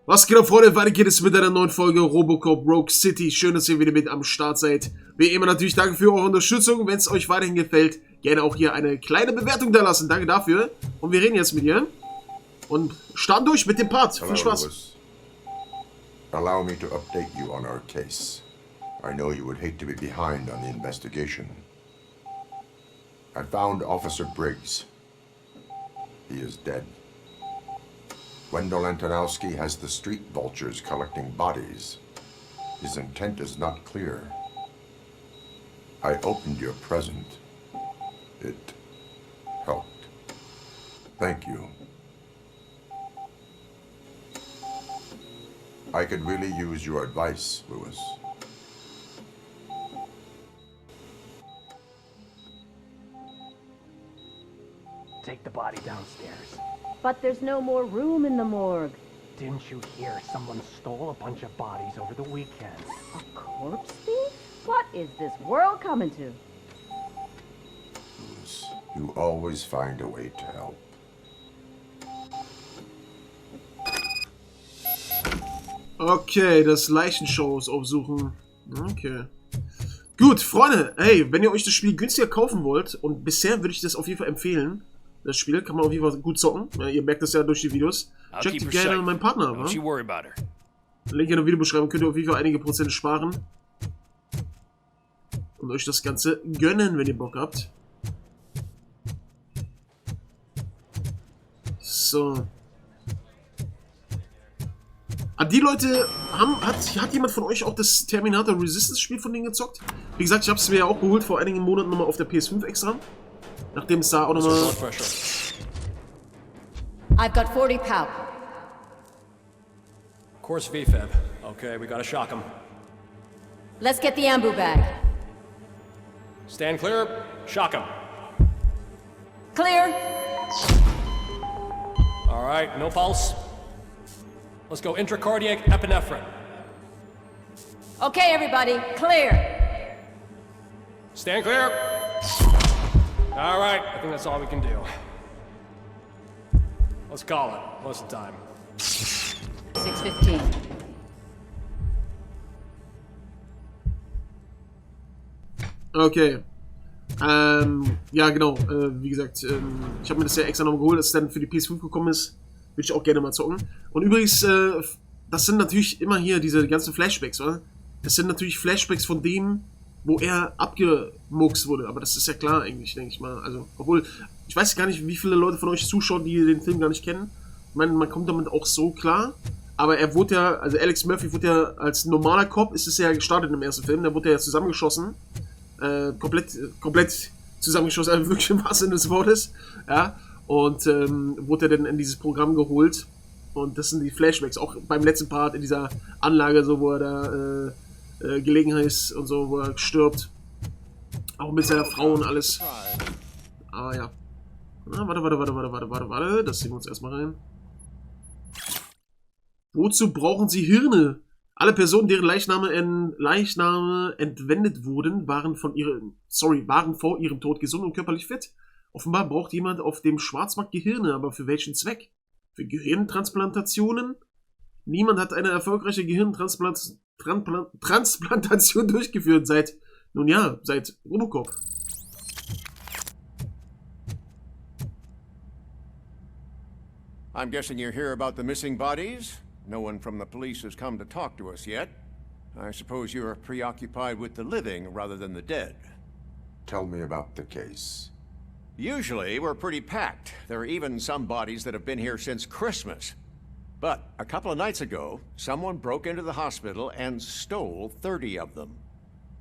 Was geht ab, Freunde? Weiter geht es mit einer neuen Folge Robocop Rogue City. Schön, dass ihr wieder mit am Start seid. Wie immer natürlich danke für eure Unterstützung. Wenn es euch weiterhin gefällt, gerne auch hier eine kleine Bewertung da lassen. Danke dafür. Und wir reden jetzt mit ihr. Und starten durch mit dem Part. Viel Spaß. Lewis. Allow me to update you on our case. I know you would hate to be behind on the investigation. I found Officer Briggs. He is dead. Wendell Antonowski has the street vultures collecting bodies. His intent is not clear. I opened your present. It helped. Thank you. I could really use your advice, Lewis. Take the body downstairs. But there's no more room in the morgue. Didn't you hear someone stole a bunch of bodies over the weekend? A corpse thief? What is this world coming to? Lewis, you always find a way to help. Okay, das Leichenshows aufsuchen. Okay. Gut, Freunde, hey, wenn ihr euch das Spiel günstiger kaufen wollt, und bisher würde ich das auf jeden Fall empfehlen, das Spiel kann man auf jeden Fall gut zocken. Ja, ihr merkt das ja durch die Videos. Checkt gerne meinen Partner ab. Link in der Videobeschreibung, könnt ihr auf jeden Fall einige Prozent sparen. Und euch das Ganze gönnen, wenn ihr Bock habt. So. Die Leute hat jemand von euch auch das Terminator Resistance Spiel von denen gezockt? Wie gesagt, ich habe es mir ja auch geholt vor einigen Monaten nochmal auf der PS5 extra. Nachdem es da auch nochmal... I've got 40 pow. Course VFib. Okay, we gotta shock him. Let's get the ambu bag. Stand clear. Shock him. Clear. All right, no pulse. Let's go intracardiac epinephrine. Okay, everybody, clear. Stand clear. All right, I think that's all we can do. Let's call it. What's the time? 6:15. Okay. Ja, genau. Wie gesagt, ich habe mir das ja extra nochmal geholt, als es dann für die PS5 gekommen ist. Würde ich auch gerne mal zocken. Und übrigens, das sind natürlich immer hier diese ganzen Flashbacks, oder? Das sind natürlich Flashbacks von dem, wo er abgemuckst wurde. Aber das ist ja klar eigentlich, denke ich mal. Also, obwohl, ich weiß gar nicht, wie viele Leute von euch zuschauen, die den Film gar nicht kennen. Ich meine, man kommt damit auch so klar. Aber er wurde ja, also Alex Murphy wurde ja als normaler Cop, ist es ja gestartet im ersten Film. Da wurde er ja zusammengeschossen. Komplett zusammengeschossen, also wirklich im wahrsten Sinne des Wortes. Ja. Und wurde er dann in dieses Programm geholt. Und das sind die Flashbacks. Auch beim letzten Part in dieser Anlage, so wo er da gelegen ist und so, wo er stirbt. Auch mit seiner Frau und alles. Ah ja. Ah, warte. Das sehen wir uns erstmal rein. Wozu brauchen Sie Hirne? Alle Personen, deren Leichname entwendet wurden, waren vor ihrem Tod gesund und körperlich fit. Offenbar braucht jemand auf dem Schwarzmarkt Gehirne, aber für welchen Zweck? Für Gehirntransplantationen? Niemand hat eine erfolgreiche Gehirntransplantation durchgeführt seit Robocop. I'm guessing you're here about the missing bodies? No one from the police has come to talk to us yet. I suppose you're preoccupied with the living rather than the dead. Tell me about the case. Usually, we're pretty packed. There are even some bodies that have been here since Christmas. But a couple of nights ago, someone broke into the hospital and stole 30 of them.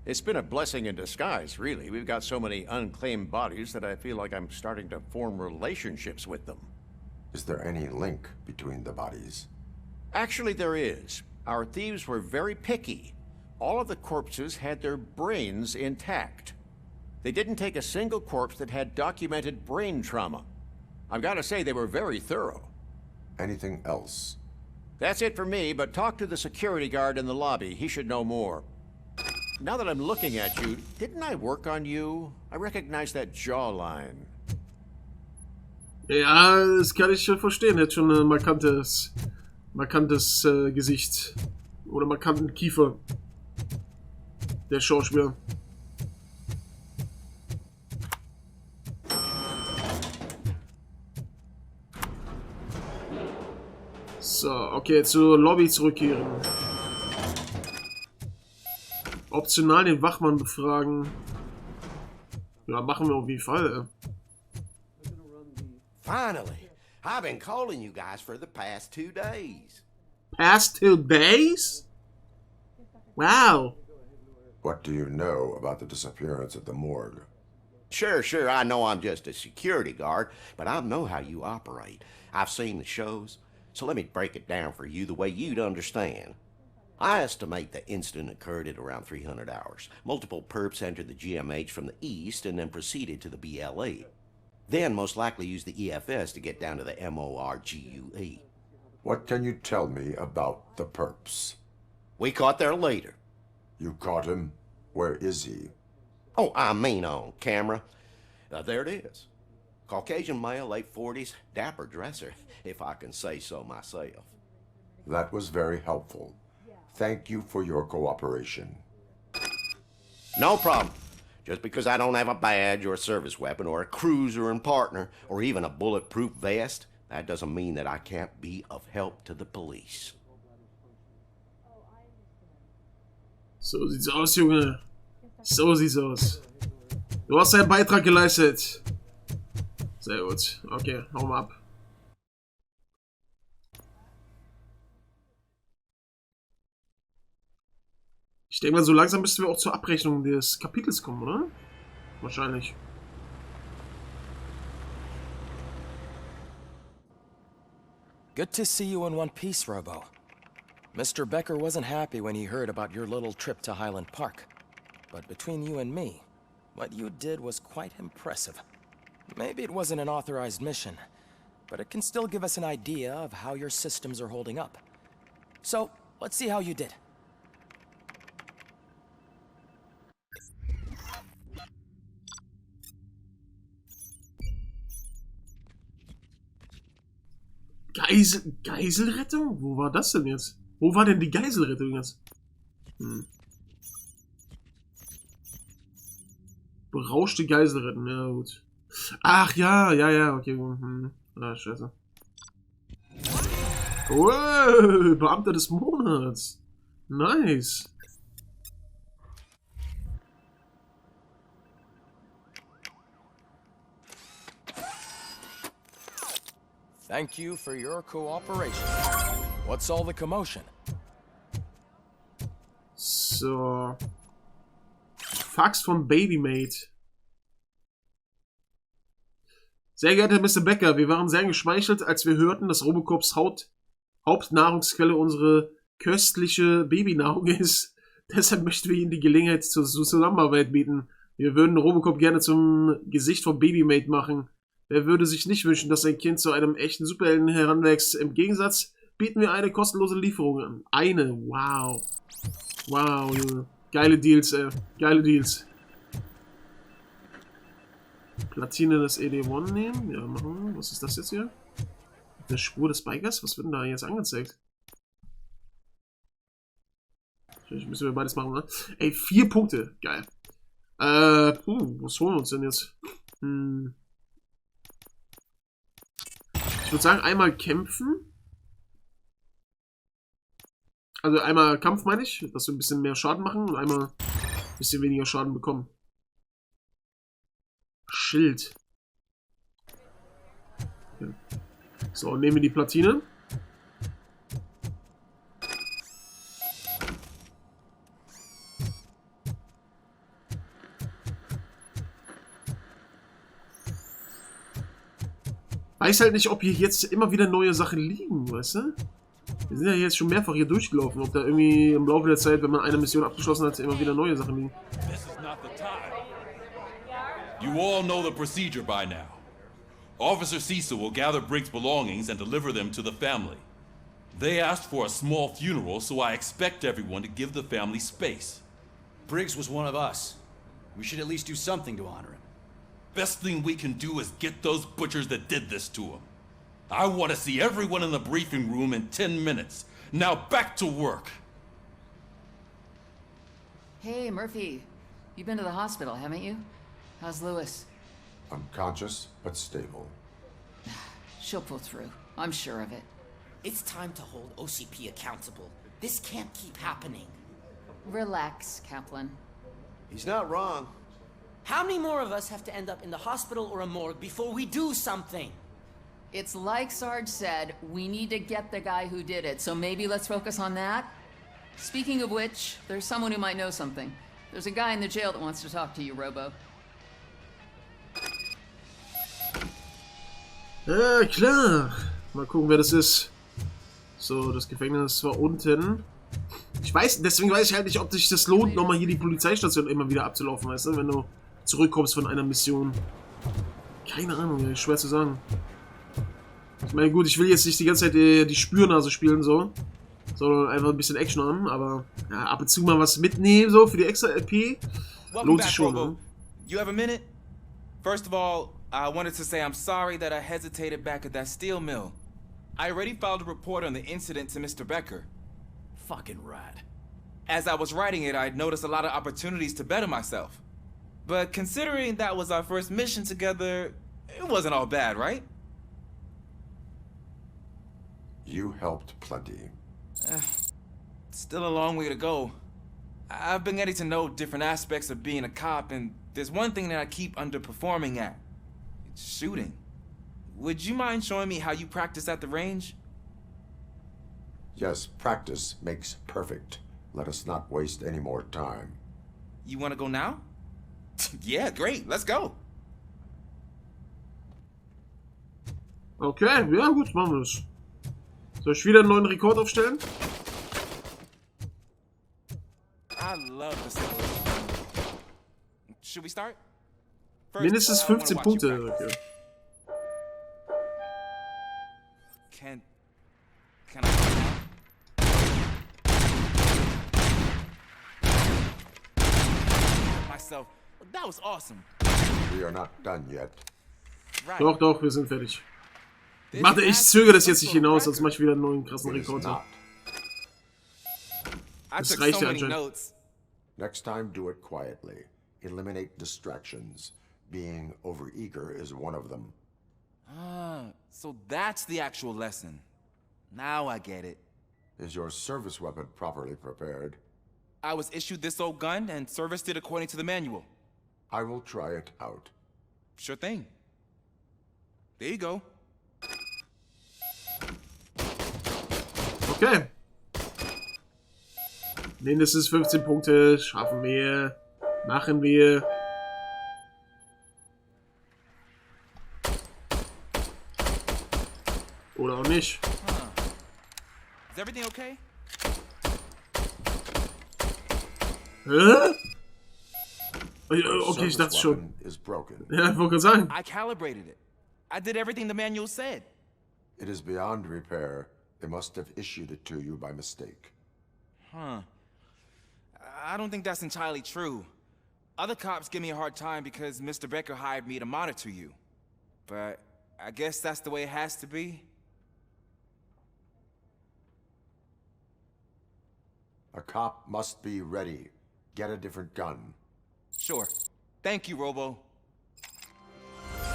It's been a blessing in disguise, really. We've got so many unclaimed bodies that I feel like I'm starting to form relationships with them. Is there any link between the bodies? Actually, there is. Our thieves were very picky. All of the corpses had their brains intact. They didn't take a single corpse that had documented brain trauma. I've got to say, they were very thorough. Anything else? That's it for me, but talk to the security guard in the lobby. He should know more. Now that I'm looking at you, didn't I work on you? I recognize that jawline. Ja, das kann ich schon verstehen. Er hat schon ein markantes Gesicht. Oder markanten Kiefer. Der Schauspieler. So, okay, zur Lobby zurückkehren. Optional den Wachmann befragen. Ja, machen wir auf jeden Fall. Finally, I've been calling you guys for the past 2 days. Past 2 days? Wow. What do you know about the disappearance at the morgue? Sure, I know I'm just a security guard, but I know how you operate. I've seen the shows, so let me break it down for you the way you'd understand. I estimate the incident occurred at around 300 hours. Multiple perps entered the GMH from the east and then proceeded to the BLE. Then most likely used the EFS to get down to the MORGUE. What can you tell me about the perps? We caught their leader. You caught him? Where is he? Oh, I mean on camera. There it is. Caucasian male, late 40s, dapper dresser, if I can say so myself. That was very helpful. Thank you for your cooperation. No problem. Just because I don't have a badge or a service weapon or a cruiser and partner or even a bulletproof vest, that doesn't mean that I can't be of help to the police. So sieht's aus, Junge. So sieht's aus. Du hast deinen Beitrag geleistet. Sehr gut. Okay, hauen wir ab. Ich denke mal, so langsam müssten wir auch zur Abrechnung des Kapitels kommen, oder? Wahrscheinlich. Good to see you in one piece, Robo. Mr. Becker wasn't happy when he heard about your little trip to Highland Park. But between you and me, what you did was quite impressive. Maybe it wasn't an authorized mission, but it can still give us an idea of how your systems are holding up. So, let's see how you did. Geiselrettung? Wo war das denn jetzt? Wo war denn die Geiselrettung jetzt? Berauschte Geiselretten, ja gut. Ach ja, okay. Ah, scheiße. Wow, Beamter des Monats. Nice. Thank you for your cooperation. What's all the commotion? So. Fax von Babymate. Sehr geehrter Mr. Becker, wir waren sehr geschmeichelt, als wir hörten, dass Robocops Hauptnahrungsquelle unsere köstliche Babynahrung ist. Deshalb möchten wir Ihnen die Gelegenheit zur Zusammenarbeit bieten. Wir würden Robocop gerne zum Gesicht von Babymate machen. Wer würde sich nicht wünschen, dass sein Kind zu einem echten Superhelden heranwächst? Im Gegensatz bieten wir eine kostenlose Lieferung an. Eine, wow. Wow, Junge. Geile Deals, ey. Geile Deals. Platine des ED1 nehmen. Ja, machen wir. Was ist das jetzt hier? Eine Spur des Bikers? Was wird denn da jetzt angezeigt? Vielleicht müssen wir beides machen, ne? Ey, 4 Punkte. Geil. Was holen wir uns denn jetzt? Ich würde sagen, einmal kämpfen. Also einmal Kampf meine ich, dass wir ein bisschen mehr Schaden machen und einmal ein bisschen weniger Schaden bekommen. Schild. Okay. So, nehmen wir die Platine. Weiß halt nicht, ob hier jetzt immer wieder neue Sachen liegen, weißt du? Wir sind ja jetzt schon mehrfach hier durchgelaufen, ob da irgendwie im Laufe der Zeit, wenn man eine Mission abgeschlossen hat, immer wieder neue Sachen liegen. This is not the time. You all know the procedure by now. Officer Cecil will gather Briggs' belongings and deliver them to the family. They asked for a small funeral, so I expect everyone to give the family space. Briggs was one of us. We should at least do something to honor him. Best thing we can do is get those butchers that did this to him. I want to see everyone in the briefing room in 10 minutes. Now back to work. Hey, Murphy. You've been to the hospital, haven't you? How's Lewis? Unconscious, but stable. She'll pull through. I'm sure of it. It's time to hold OCP accountable. This can't keep happening. Relax, Kaplan. He's not wrong. How many more of us have to end up in the hospital or a morgue before we do something? It's like Sarge said, we need to get the guy who did it, so maybe let's focus on that? Speaking of which, there's someone who might know something. There's a guy in the jail that wants to talk to you, Robo. Ja, klar. Mal gucken, wer das ist. So, das Gefängnis war unten. Deswegen weiß ich halt nicht, ob sich das lohnt, nochmal hier die Polizeistation immer wieder abzulaufen, weißt du, wenn du zurückkommst von einer Mission. Keine Ahnung, schwer zu sagen. Ich meine, gut, ich will jetzt nicht die ganze Zeit die Spürnase spielen, so. Sondern einfach ein bisschen Action haben, aber ja, ab und zu mal was mitnehmen, so, für die extra LP, lohnt sich schon, ne? You have a minute? First of all, I wanted to say I'm sorry that I hesitated back at that steel mill. I already filed a report on the incident to Mr. Becker. Fucking rad. As I was writing it, I'd noticed a lot of opportunities to better myself. But considering that was our first mission together, it wasn't all bad, right? You helped plenty. Still a long way to go. I've been getting to know different aspects of being a cop, and there's one thing that I keep underperforming at. It's shooting. Would you mind showing me how you practice at the range? Yes, practice makes perfect. Let us not waste any more time. You want to go now? Yeah, great. Let's go. Okay, ja gut, machen wir das. Soll ich wieder einen neuen Rekord aufstellen? I love this. Should we start? Mindestens 15 Punkte. Okay. Can I myself? That was awesome. We are not done yet. Right. Doch, doch, wir sind fertig. Warte, ich zögere das jetzt nicht hinaus, sonst mache ich wieder einen neuen krassen Rekord. Das reicht ja anscheinend. Next time, do it quietly. Eliminate distractions. Being overeager is one of them. Ah, so that's the actual lesson. Now I get it. Is your service weapon properly prepared? I was issued this old gun and serviced it according to the manual. I will try it out. Sure thing. There you go. Okay. Mindestens 15 Punkte. Schaffen wir. Machen wir. Oder auch nicht. Is everything okay? Hä? Okay, ich dachte schon. Ja, ich wollte gerade sagen. I calibrated it. I did everything the manual said. It is beyond repair. They must have issued it to you by mistake. Huh. I don't think that's entirely true. Other cops give me a hard time because Mr. Becker hired me to monitor you. But I guess that's the way it has to be. A cop must be ready. Get a different gun. Sure. Thank you, Robo.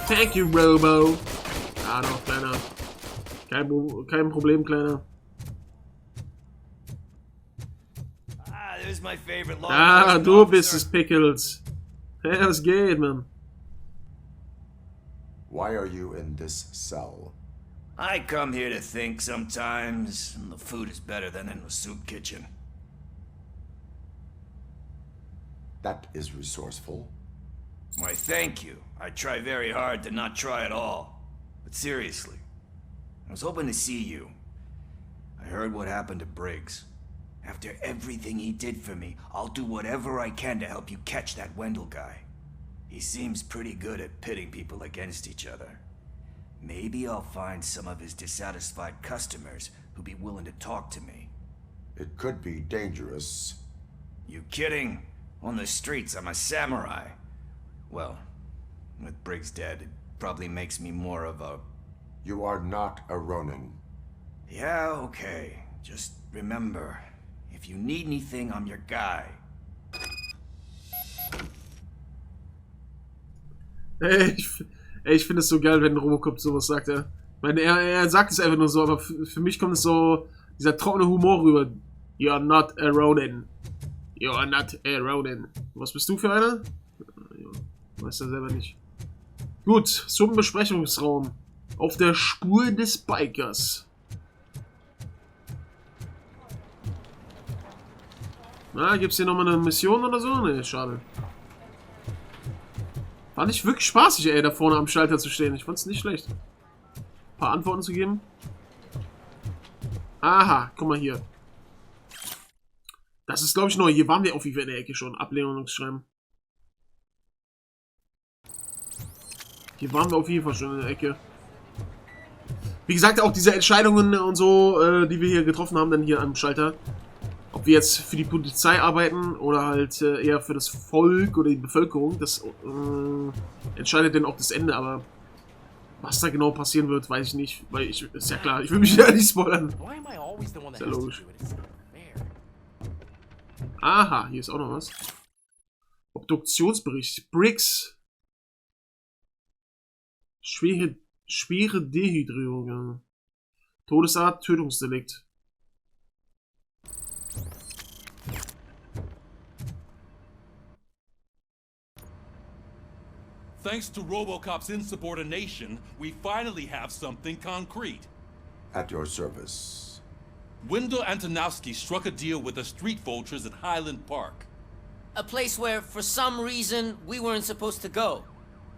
Thank you, Robo. Ah, doch, Kleiner. Kein Problem, Kleiner. There's my favorite law Ah, enforcement du officer. bist es, Pickles. Hey, was geht, man? Why are you in this cell? I come here to think sometimes, and the food is better than in the soup kitchen. That is resourceful. Why, thank you. I try very hard to not try at all. But seriously, I was hoping to see you. I heard what happened to Briggs. After everything he did for me, I'll do whatever I can to help you catch that Wendell guy. He seems pretty good at pitting people against each other. Maybe I'll find some of his dissatisfied customers who'd be willing to talk to me. It could be dangerous. You kidding? On the streets, I'm a samurai. Well, with Briggs dead, it probably makes me more of a You are not a Ronin. Yeah, okay. Just remember, if you need anything, I'm your guy. Ich finde es so geil, wenn Robocop sowas sagt, ja. Ich meine, er sagt es einfach nur so, aber für mich kommt es so, dieser trockene Humor rüber. You're not a Ronin. You're not a Ronin. Was bist du für einer? Weiß er selber nicht. Gut, zum Besprechungsraum. Auf der Spur des Bikers. Na, gibt's hier nochmal eine Mission oder so? Ne, schade. Fand ich wirklich spaßig, ey, da vorne am Schalter zu stehen. Ich fand's nicht schlecht. Ein paar Antworten zu geben. Aha, guck mal hier. Das ist, glaube ich, neu. Hier waren wir auf jeden Fall in der Ecke schon. Ablehnung schreiben. Hier waren wir auf jeden Fall schon in der Ecke. Wie gesagt, auch diese Entscheidungen und so, die wir hier getroffen haben, dann hier am Schalter. Ob wir jetzt für die Polizei arbeiten oder halt eher für das Volk oder die Bevölkerung, das entscheidet dann auch das Ende, aber was da genau passieren wird, weiß ich nicht, weil ist ja klar, ich will mich ja nicht spoilern. Ist ja logisch. Aha, hier ist auch noch was. Obduktionsbericht. Briggs. Schwere Dehydrierung. Ja. Todesart, Tötungsdelikt. Thanks to RoboCop's insubordination, we finally have something concrete. At your service. Wendell Antonowski struck a deal with the street vultures at Highland Park. A place where, for some reason, we weren't supposed to go.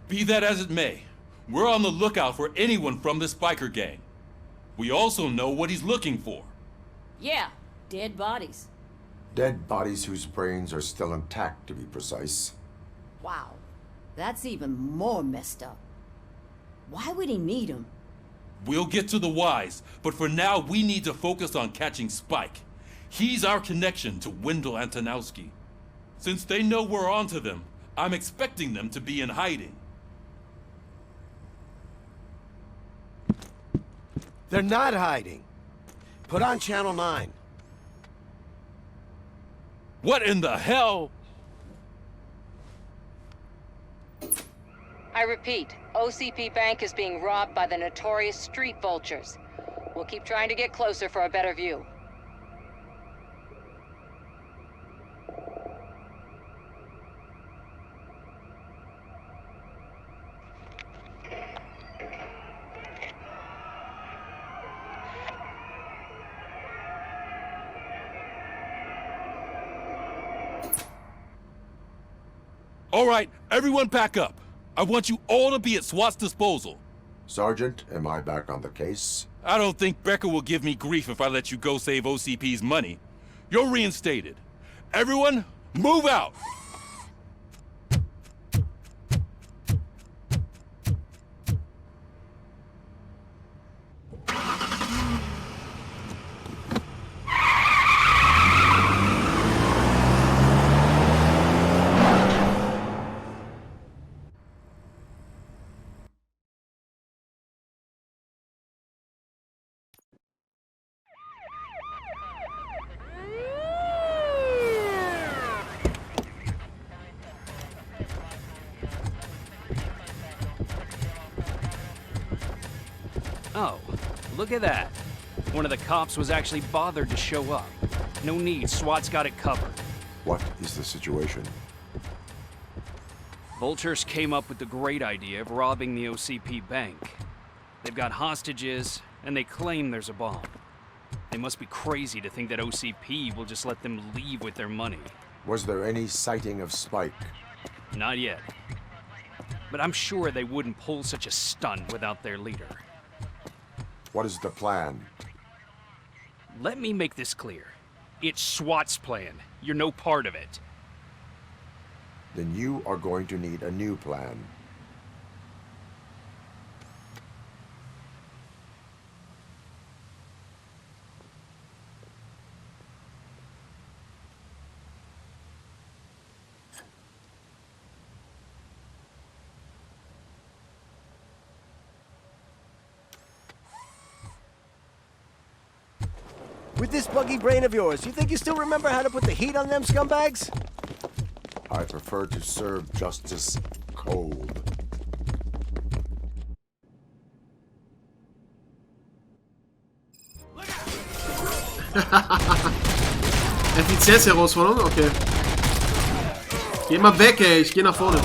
Be that as it may, we're on the lookout for anyone from this biker gang. We also know what he's looking for. Yeah, dead bodies. Dead bodies whose brains are still intact, to be precise. Wow, that's even more messed up. Why would he need them? We'll get to the whys, but for now we need to focus on catching Spike. He's our connection to Wendell Antonowski. Since they know we're onto them, I'm expecting them to be in hiding. They're not hiding. Put on Channel 9. What in the hell? I repeat, OCP Bank is being robbed by the notorious street vultures. We'll keep trying to get closer for a better view. All right, everyone pack up. I want you all to be at SWAT's disposal. Sergeant, am I back on the case? I don't think Becker will give me grief if I let you go save OCP's money. You're reinstated. Everyone, move out! Oh, look at that. One of the cops was actually bothered to show up. No need, SWAT's got it covered. What is the situation? Vultures came up with the great idea of robbing the OCP bank. They've got hostages, and they claim there's a bomb. They must be crazy to think that OCP will just let them leave with their money. Was there any sighting of Spike? Not yet. But I'm sure they wouldn't pull such a stunt without their leader. What is the plan? Let me make this clear. It's SWAT's plan. You're no part of it. Then you are going to need a new plan. With this buggy brain of yours, you think you still remember how to put the heat on them scumbags? I prefer to serve justice cold. Effizienzherausforderung? Okay. Geh mal weg, ey. Ich geh nach vorne.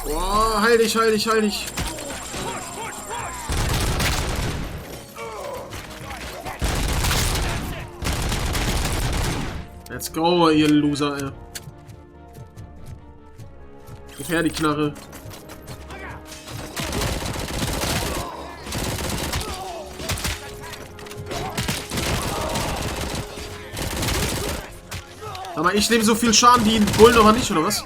Boah, heil dich, heil dich, heil dich. Let's go, ihr Loser, ey. Gib her die Knarre. Aber ich nehme so viel Schaden, die Bullen aber nicht, oder was?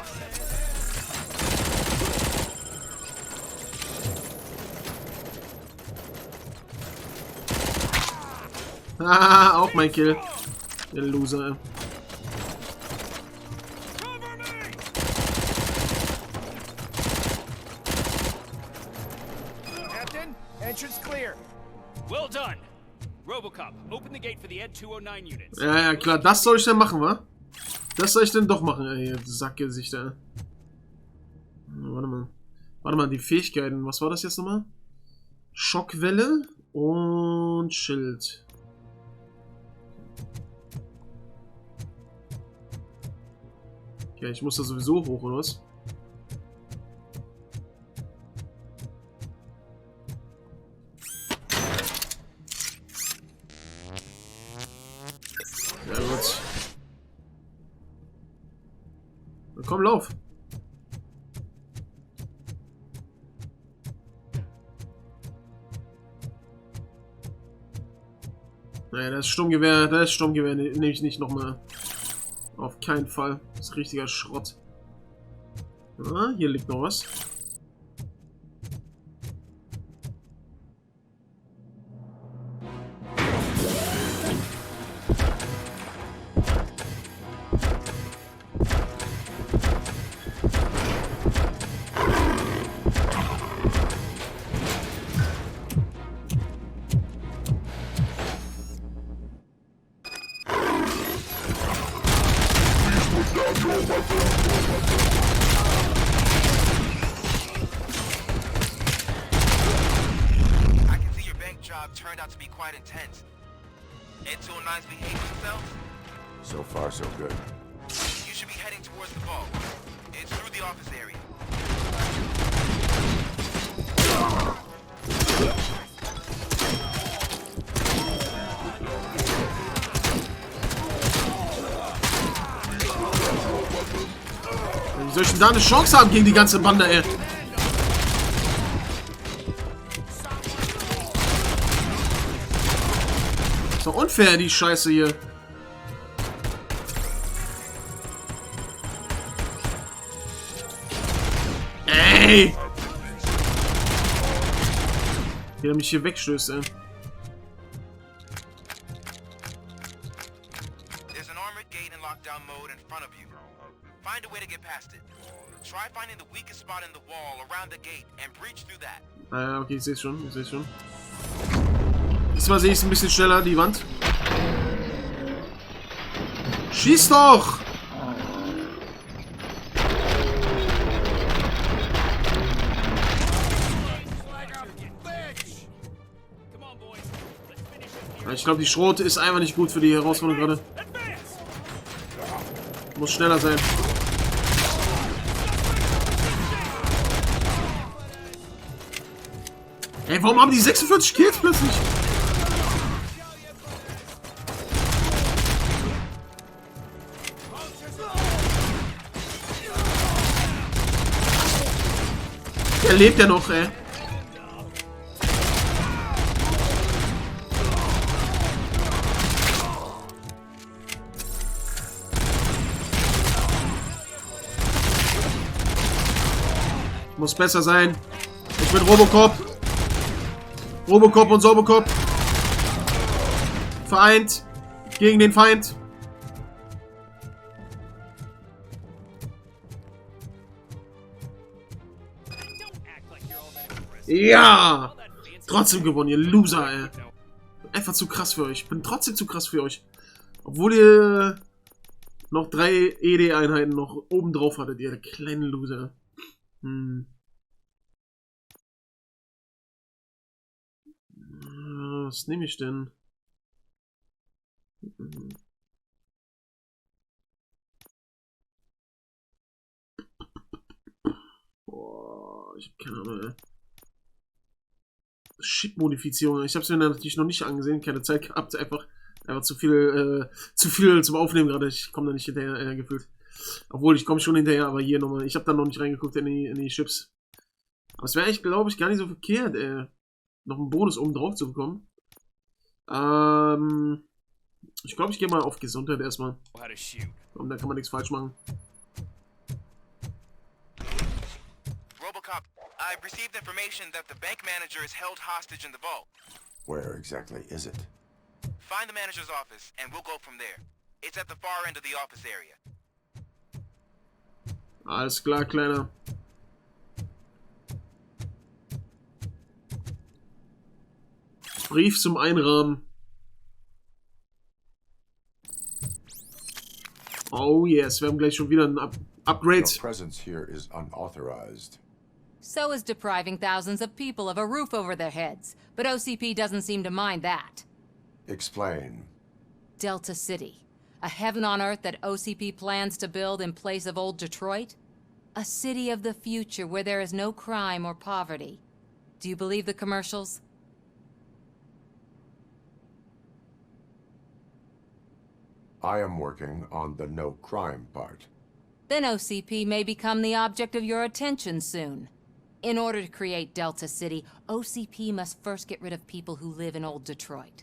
Ah, auch mein Kill. Der Loser, ey. Entrance clear. Well done. Robocop, open the gate for the Ed 209 units. Ja, ja, klar, das soll ich dann machen, wa? Das soll ich denn doch machen, ey, Sackgesichter. Warte mal. Warte mal, die Fähigkeiten. Was war das jetzt nochmal? Schockwelle und Schild. Okay, ich muss da sowieso hoch, oder was? Ja, gut. Na komm, lauf. Naja, das Sturmgewehr nehme ich nicht nochmal. Auf keinen Fall. Das ist richtiger Schrott. Ah, hier liegt noch was. Turned out to be quite intense. Ed 209's behaving themselves? So far, so good. You should be heading towards the vault. It's through the office area. Wie soll ich denn da eine Chance haben gegen die ganze Bande, ey? Ist doch unfair, die Scheiße hier. Ey! Wie er mich hier wegstößt, ey. There's an armored gate in lockdown mode in front of you. Find a way to get past it. Try finding the weakest spot in the wall around the gate and breach through that. Ah ja, okay, ich seh's schon, Diesmal sehe ich es ein bisschen schneller, die Wand. Schieß doch! Ich glaube, die Schrot ist einfach nicht gut für die Herausforderung gerade. Muss schneller sein. Ey, warum haben die 46 Kills plötzlich? Der lebt ja noch, ey. Muss besser sein. Ich bin Robocop. Robocop und Sobocop. Vereint. Gegen den Feind. Ja! Trotzdem gewonnen, ihr Loser, ey. Einfach zu krass für euch. Ich bin trotzdem zu krass für euch. Obwohl ihr noch 3 ED-Einheiten noch oben drauf hattet, ihr kleinen Loser. Was nehme ich denn? Boah, ich hab keine Ahnung, ey. Shit-Modifizierung. Ich habe es mir natürlich noch nicht angesehen, keine Zeit gehabt, einfach zu viel zum Aufnehmen gerade. Ich komme da nicht hinterher gefühlt. Obwohl, ich komme schon hinterher, aber hier nochmal. Ich habe da noch nicht reingeguckt in die Chips. Aber es wäre echt, glaube ich, gar nicht so verkehrt, noch einen Bonus oben drauf zu bekommen. Ich glaube, ich gehe mal auf Gesundheit erstmal. Und da kann man nichts falsch machen. Robocop, I've received information that the bank manager is held hostage in the vault. Where exactly is it? Find the manager's office, and we'll go from there. It's at the far end of the office area. Alles klar, Kleiner. Brief zum Einrahmen. Oh yes, wir haben gleich schon wieder ein Upgrade. Your presence here is unauthorized. So is depriving thousands of people of a roof over their heads. But OCP doesn't seem to mind that. Explain. Delta City. A heaven on earth that OCP plans to build in place of old Detroit? A city of the future where there is no crime or poverty. Do you believe the commercials? I am working on the no crime part. Then OCP may become the object of your attention soon. In order to create Delta City, OCP must first get rid of people who live in old Detroit.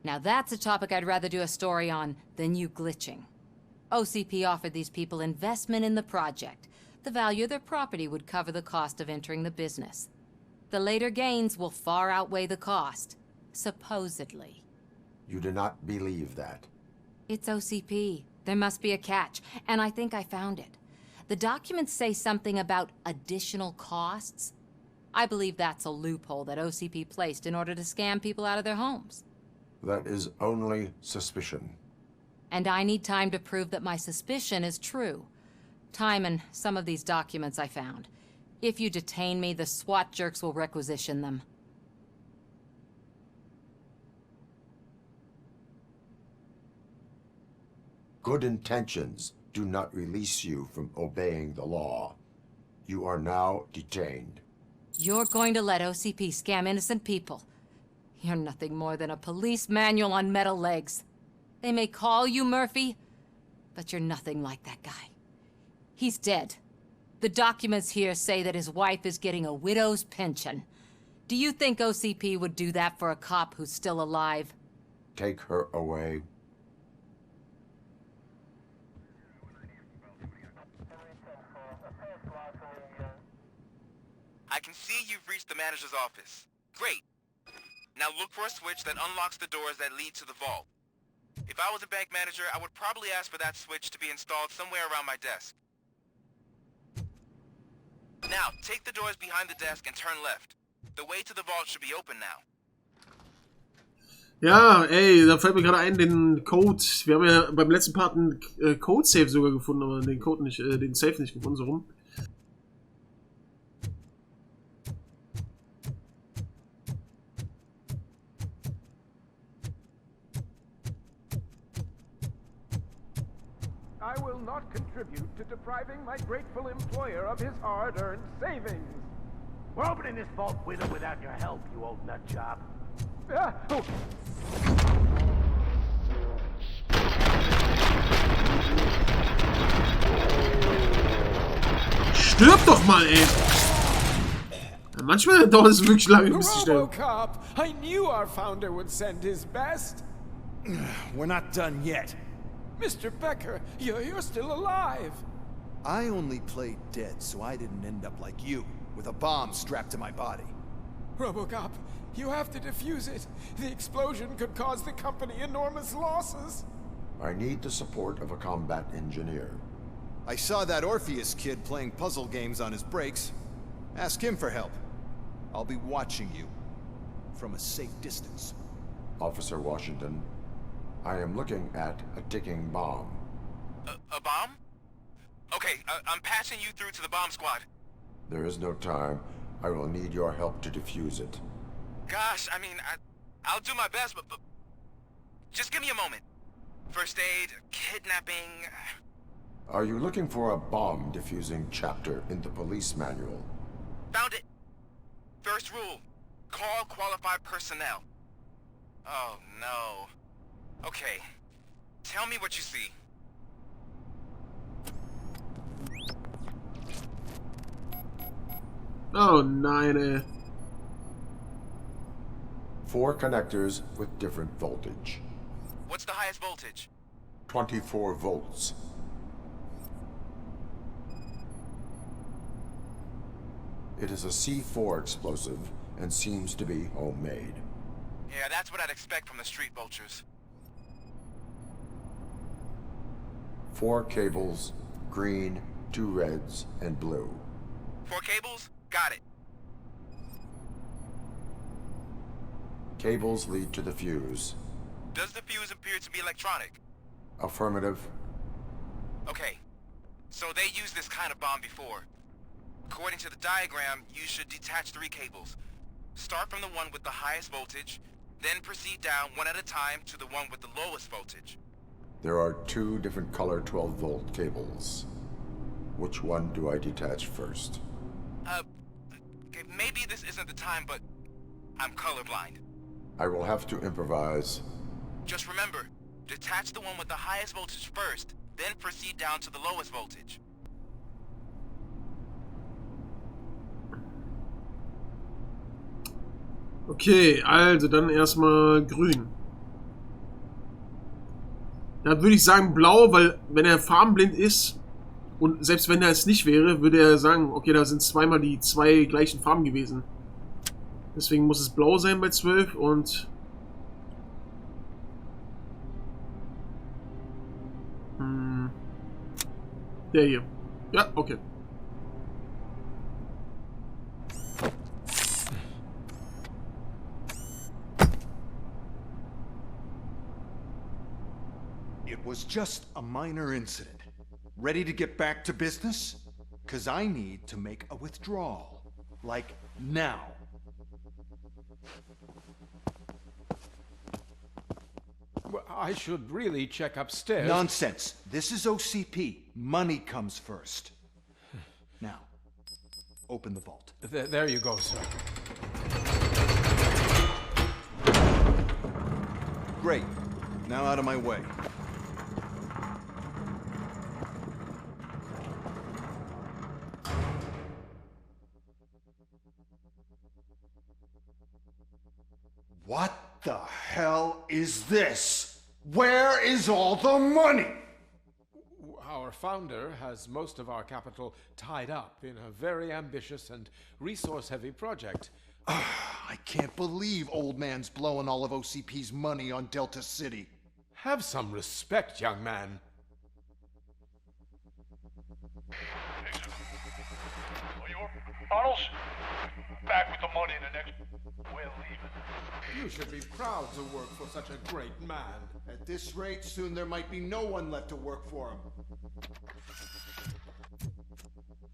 Now that's a topic I'd rather do a story on than you glitching. OCP offered these people investment in the project. The value of their property would cover the cost of entering the business. The later gains will far outweigh the cost, supposedly. You do not believe that? It's OCP. There must be a catch, and I think I found it. The documents say something about additional costs. I believe that's a loophole that OCP placed in order to scam people out of their homes. That is only suspicion. And I need time to prove that my suspicion is true. Time and some of these documents I found. If you detain me, the SWAT jerks will requisition them. Good intentions do not release you from obeying the law. You are now detained. You're going to let OCP scam innocent people. You're nothing more than a police manual on metal legs. They may call you Murphy, but you're nothing like that guy. He's dead. The documents here say that his wife is getting a widow's pension. Do you think OCP would do that for a cop who's still alive? Take her away. I can see you've reached the manager's office. Great. Now look for a switch that unlocks the doors that lead to the vault. If I was a bank manager, I would probably ask for that switch to be installed somewhere around my desk. Now, take the doors behind the desk and turn left. The way to the vault should be open now. Ja, ey, da fällt mir gerade ein, den Code. Wir haben ja beim letzten Part einen Code-Safe sogar gefunden, aber den Code nicht, den Safe nicht gefunden, so rum. I will not contribute to depriving my grateful employer of his hard-earned savings. We're opening this vault with or without your help, you old nut job. Stirb doch mal, ey! Manchmal dauert es wirklich lange, bis sie sterben. RoboCop, I knew our founder would send his best. We're not done yet. Mr. Becker, you're still alive. I only played dead so I didn't end up like you, with a bomb strapped to my body. RoboCop, you have to defuse it. The explosion could cause the company enormous losses. I need the support of a combat engineer. I saw that Orpheus kid playing puzzle games on his breaks. Ask him for help. I'll be watching you from a safe distance. Officer Washington, I am looking at a ticking bomb. A bomb? Okay, I'm passing you through to the bomb squad. There is no time. I will need your help to defuse it. Gosh, I mean, I'll do my best, but just give me a moment. First aid, kidnapping... Are you looking for a bomb defusing chapter in the police manual? Found it. First rule, call qualified personnel. Oh, no. Okay, tell me what you see. Oh nein, ey. 4 connectors with different voltage. What's the highest voltage? 24 volts. It is a C4 explosive and seems to be homemade. Yeah, that's what I'd expect from the street vultures. 4 cables, green, 2 reds, and blue. 4 cables? Got it. Cables lead to the fuse. Does the fuse appear to be electronic? Affirmative. Okay, so they used this kind of bomb before. According to the diagram, you should detach 3 cables. Start from the one with the highest voltage, then proceed down one at a time to the one with the lowest voltage. There are 2 different color 12-volt cables. Which one do I detach first? Okay, maybe this isn't the time, but I'm colorblind. I will have to improvise. Just remember, detach the one with the highest voltage first, then proceed down to the lowest voltage. Okay, also dann erstmal grün. Dann würde ich sagen blau, weil wenn er farbenblind ist und selbst wenn er es nicht wäre, würde er sagen, okay, da sind zweimal die 2 gleichen Farben gewesen. Deswegen muss es blau sein bei 12 und... der hier. Ja, okay. It was just a minor incident. Ready to get back to business? 'Cause I need to make a withdrawal. Like, now. Well, I should really check upstairs. Nonsense. This is OCP. Money comes first. Now, open the vault. There you go, sir. Great. Now out of my way. What the hell is this? Where is all the money? Our founder has most of our capital tied up in a very ambitious and resource-heavy project. I can't believe old man's blowing all of OCP's money on Delta City. Have some respect, young man. Arnold, back with the money in the next... We're leaving. You should be proud to work for such a great man. At this rate, soon there might be no one left to work for him.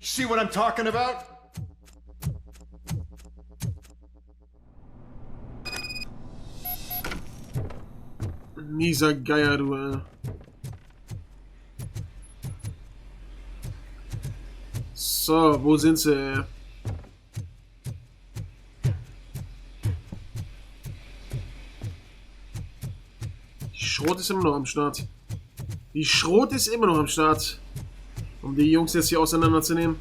See what I'm talking about? Mieser Geier, du. So, wo sind sie? Die Schrot ist immer noch am Start. Die Schrot ist immer noch am Start. Um die Jungs jetzt hier auseinanderzunehmen.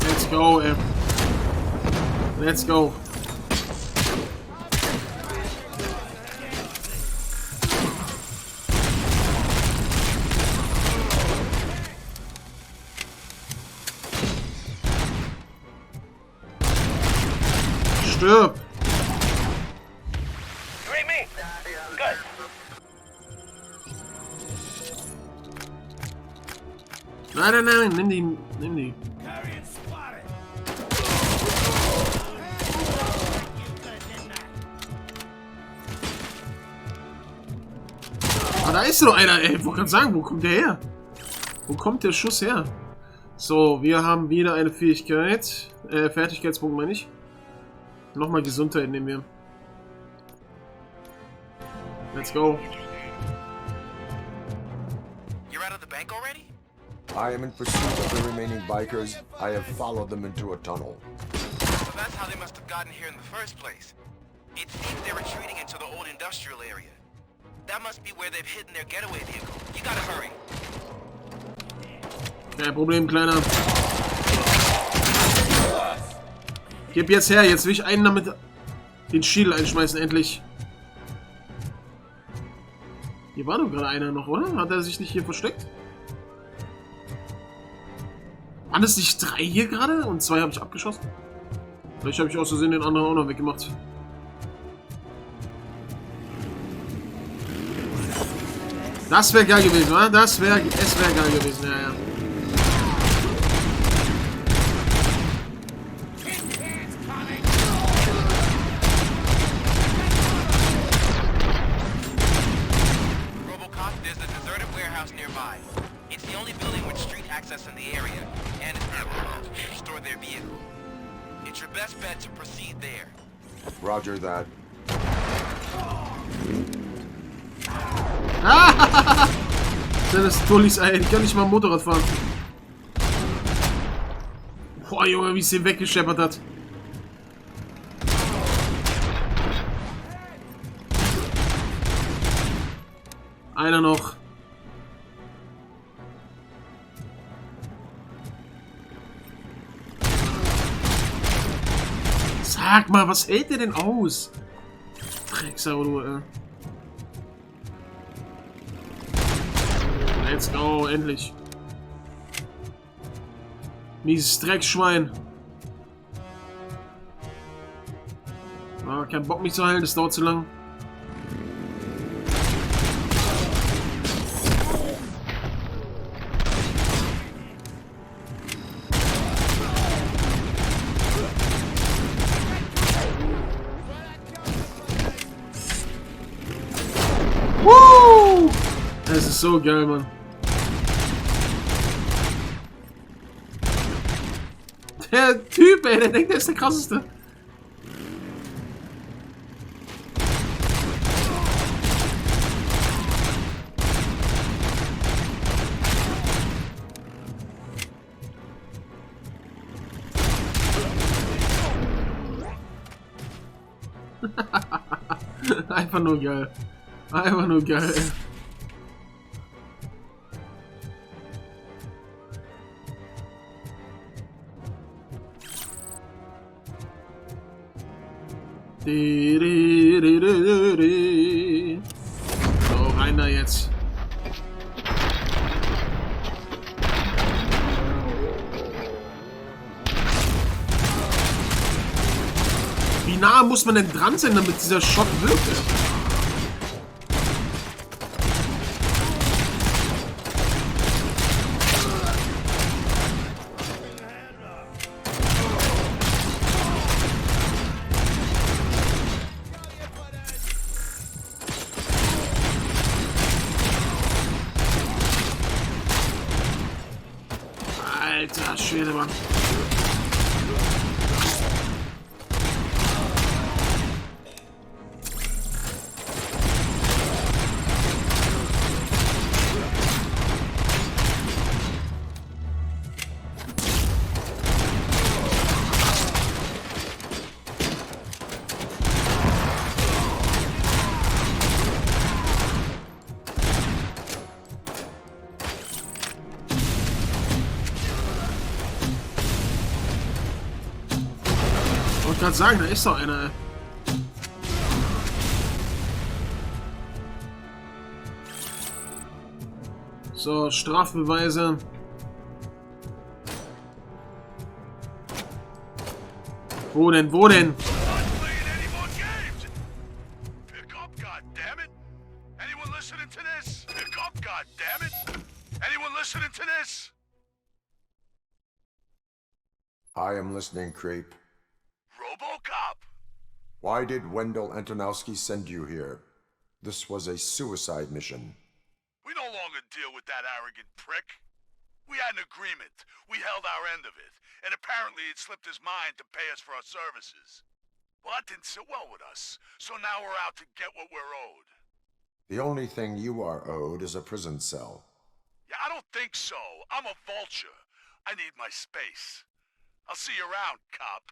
Let's go, ey. Let's go. Stirb! Nein, nein, nein, nimm die, nimm die. Ah, da ist noch einer, ey. Ich wollte gerade sagen, wo kommt der her? Wo kommt der Schuss her? So, wir haben wieder eine Fähigkeit. Fertigkeitspunkt meine ich. Nochmal Gesundheit nehmen wir. Let's go. You're out of the bank already? I am in pursuit of the remaining bikers. I have followed them into a tunnel. So that's how they must have gotten here in the first place. It seems they're retreating into the old industrial area. That must be where they've hidden their getaway vehicle. You gotta hurry. Kein Problem, Kleiner. Gib jetzt her, jetzt will ich einen damit den Schädel einschmeißen, endlich. Hier war doch gerade einer noch, oder? Hat er sich nicht hier versteckt? Waren es nicht 3 hier gerade? Und 2 habe ich abgeschossen? Vielleicht habe ich aus Versehen den anderen auch noch weggemacht. Das wäre geil gewesen, oder? Es wäre geil gewesen, ja, ja. RoboCop, there's a deserted warehouse nearby. It's the only building with street access in the area, and it's ammo to store their vehicle. It's your best bet to proceed there. Roger that. Das Tullis, ey, ich kann nicht mal Motorrad fahren. Boah, Junge, wie es den weggescheppert hat. Einer noch. Sag mal, was hält der denn aus? Drecksau, du, ey. Let's go, endlich. Mieses Dreckschwein. Ah, kein Bock mich zu heilen, das dauert zu lang. Woo! Das ist so geil, Mann. Der Typ, ey, der denkt, der ist der krasseste. Einfach nur geil. Einfach nur geil, ey. So, rein da jetzt. Wie nah muss man denn dran sein, damit dieser Shot wirkt? Alter Schwede, Mann. Ich wollte gerade sagen, da ist doch einer. So, Strafbeweise. Wo denn? Wo denn? Anyone listening to this? Pick up, goddammit! Anyone listening to this? I am listening, Creep. RoboCop! Why did Wendell Antonowski send you here? This was a suicide mission. We no longer deal with that arrogant prick. We had an agreement. We held our end of it. And apparently it slipped his mind to pay us for our services. Well, that didn't sit well with us. So now we're out to get what we're owed. The only thing you are owed is a prison cell. Yeah, I don't think so. I'm a vulture. I need my space. I'll see you around, cop.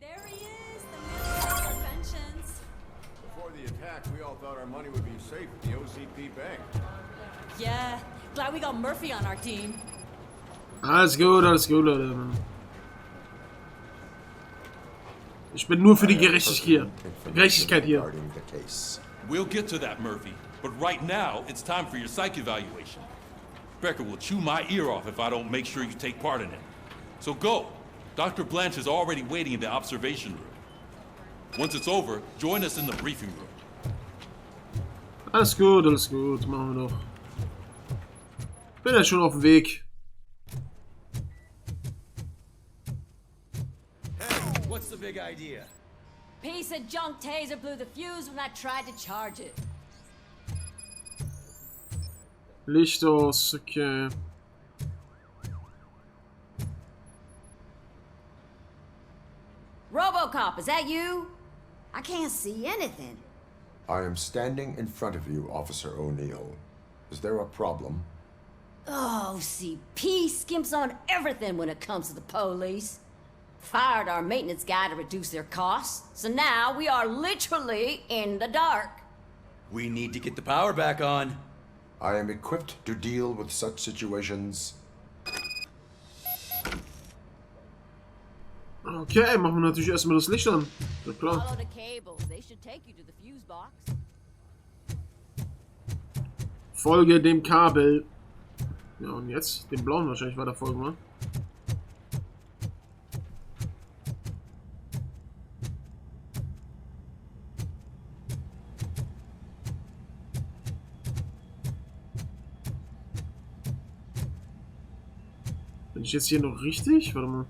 There he is, the Minister of Inventions. Before the attack, we all thought our money would be safe at the OCP bank. Yeah, glad we got Murphy on our team. Alles gut, Leute. Ich bin nur für die Gerechtigkeit hier. We'll get to that, Murphy. But right now, it's time for your psych evaluation. Becker will chew my ear off if I don't make sure you take part in it. So go. Dr. Blanche is already waiting in the observation room. Once it's over, join us in the briefing room. Alles gut, machen wir doch. Bin ja schon auf dem Weg. Hey, what's the big idea? Piece of junk taser blew the fuse when I tried to charge it. Licht aus, okay. RoboCop, is that you? I can't see anything. I am standing in front of you, Officer O'Neill. Is there a problem? Oh, OCP skimps on everything when it comes to the police. Fired our maintenance guy to reduce their costs, so now we are literally in the dark. We need to get the power back on. I am equipped to deal with such situations. Okay, machen wir natürlich erstmal das Licht an. Ja, klar. Follow the cables. They should take you to the fuse box. Folge dem Kabel. Ja, und jetzt? Dem blauen wahrscheinlich weiter folgen, wa? Bin ich jetzt hier noch richtig? Warte mal.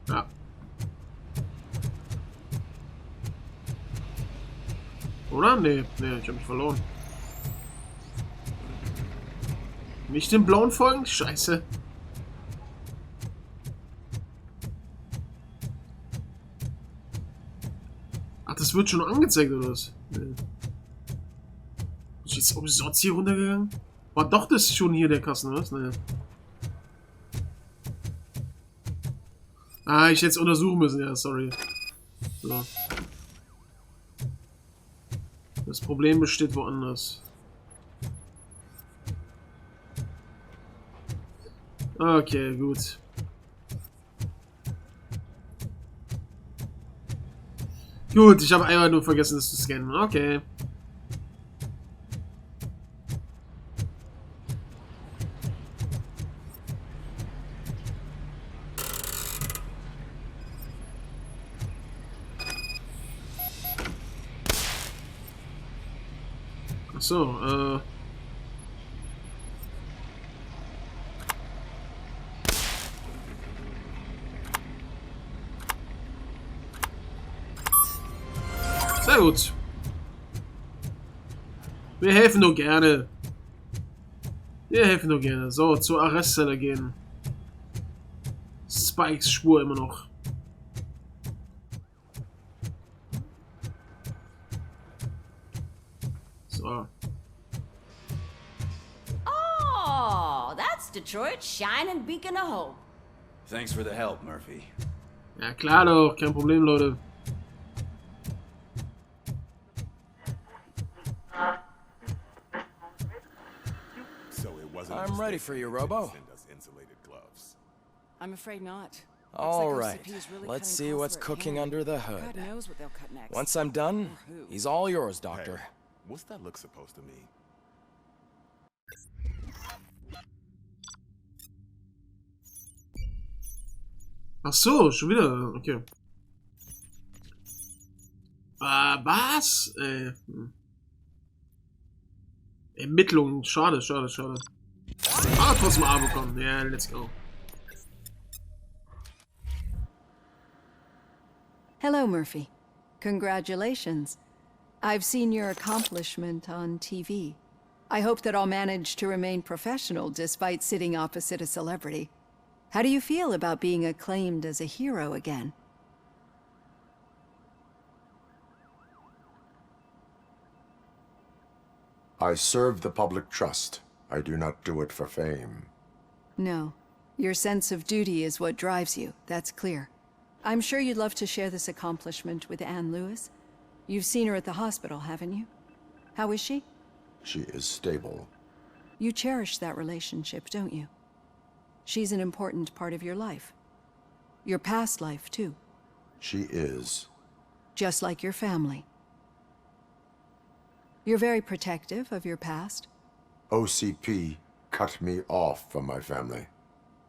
Ja. Oder? Nee, ich hab mich verloren. Nicht dem blauen folgen? Scheiße. Ach, das wird schon angezeigt, oder was? Nee. Ist jetzt umsonst hier runtergegangen? War doch das schon hier der Kasten, was? Naja. Ah, ich hätte es untersuchen müssen, ja, sorry. So. Das Problem besteht woanders. Okay, gut. Gut, ich habe einmal nur vergessen, das zu scannen. Okay. Ach so, sehr gut. Wir helfen nur gerne. So, zur Arrestzelle gehen. Spikes Spur immer noch. So. Oh, that's Detroit's shining beacon of hope. Thanks for the help, Murphy. Ja, klar doch. Kein Problem, Leute. I'm ready for you, Robo. I'm afraid not. All like right, OCP is really let's cutting see what's closer at cooking hand. under the hood. God knows what they'll cut next. Once I'm done, Or who. he's all yours, Doctor. Hey, what's that look supposed to mean? Ach so, schon wieder. Okay. Was? Ermittlungen. Schade, schade, schade. Ah, trotzdem A bekommen. Ja, yeah, let's go. Hello, Murphy. Congratulations. I've seen your accomplishment on TV. I hope that I'll manage to remain professional despite sitting opposite a celebrity. How do you feel about being acclaimed as a hero again? I serve the public trust. I do not do it for fame. No. Your sense of duty is what drives you, that's clear. I'm sure you'd love to share this accomplishment with Anne Lewis. You've seen her at the hospital, haven't you? How is she? She is stable. You cherish that relationship, don't you? She's an important part of your life. Your past life, too. She is. Just like your family. You're very protective of your past. OCP cut me off from my family.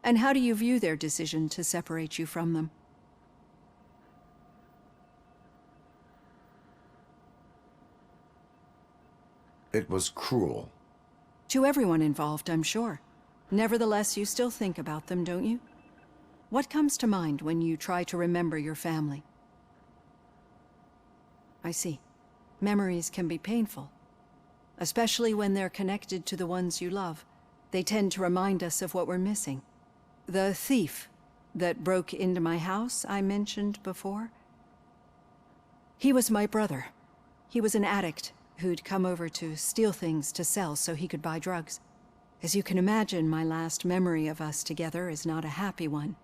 And how do you view their decision to separate you from them? It was cruel. To everyone involved, I'm sure. Nevertheless, you still think about them, don't you? What comes to mind when you try to remember your family? I see. Memories can be painful. Especially when they're connected to the ones you love. They tend to remind us of what we're missing. The thief that broke into my house I mentioned before? He was my brother. He was an addict who'd come over to steal things to sell so he could buy drugs. As you can imagine, my last memory of us together is not a happy one.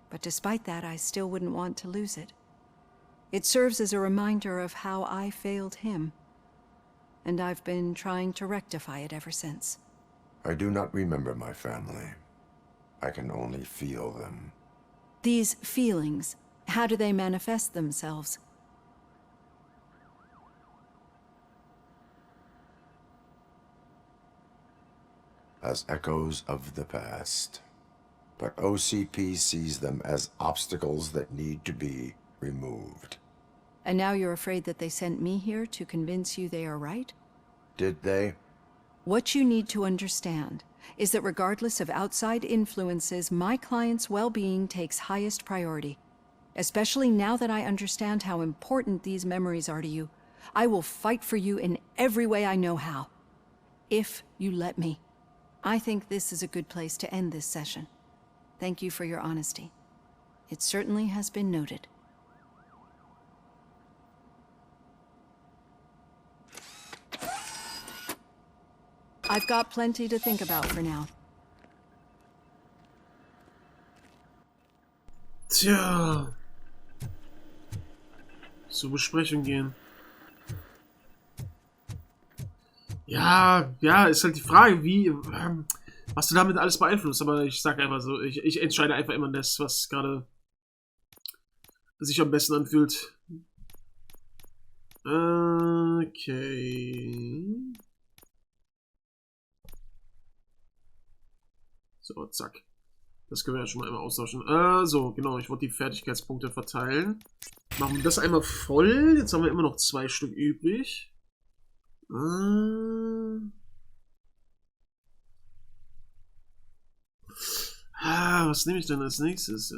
But despite that, I still wouldn't want to lose it. It serves as a reminder of how I failed him. And I've been trying to rectify it ever since. I do not remember my family. I can only feel them. These feelings, how do they manifest themselves? As echoes of the past. But OCP sees them as obstacles that need to be removed. And now you're afraid that they sent me here to convince you they are right? Did they? What you need to understand is that regardless of outside influences, my client's well-being takes highest priority. Especially now that I understand how important these memories are to you. I will fight for you in every way I know how. If you let me. I think this is a good place to end this session. Thank you for your honesty. It certainly has been noted. I've got plenty to think about for now. Tja. Zur Besprechung gehen. Ja, ist halt die Frage, wie, was du damit alles beeinflusst. Aber ich sag einfach so, ich entscheide einfach immer das, was gerade sich am besten anfühlt. Okay. So, zack. Das können wir ja schon mal einmal austauschen. So, genau, ich wollte die Fertigkeitspunkte verteilen. Machen wir das einmal voll. Jetzt haben wir immer noch 2 Stück übrig. Was nehme ich denn als nächstes?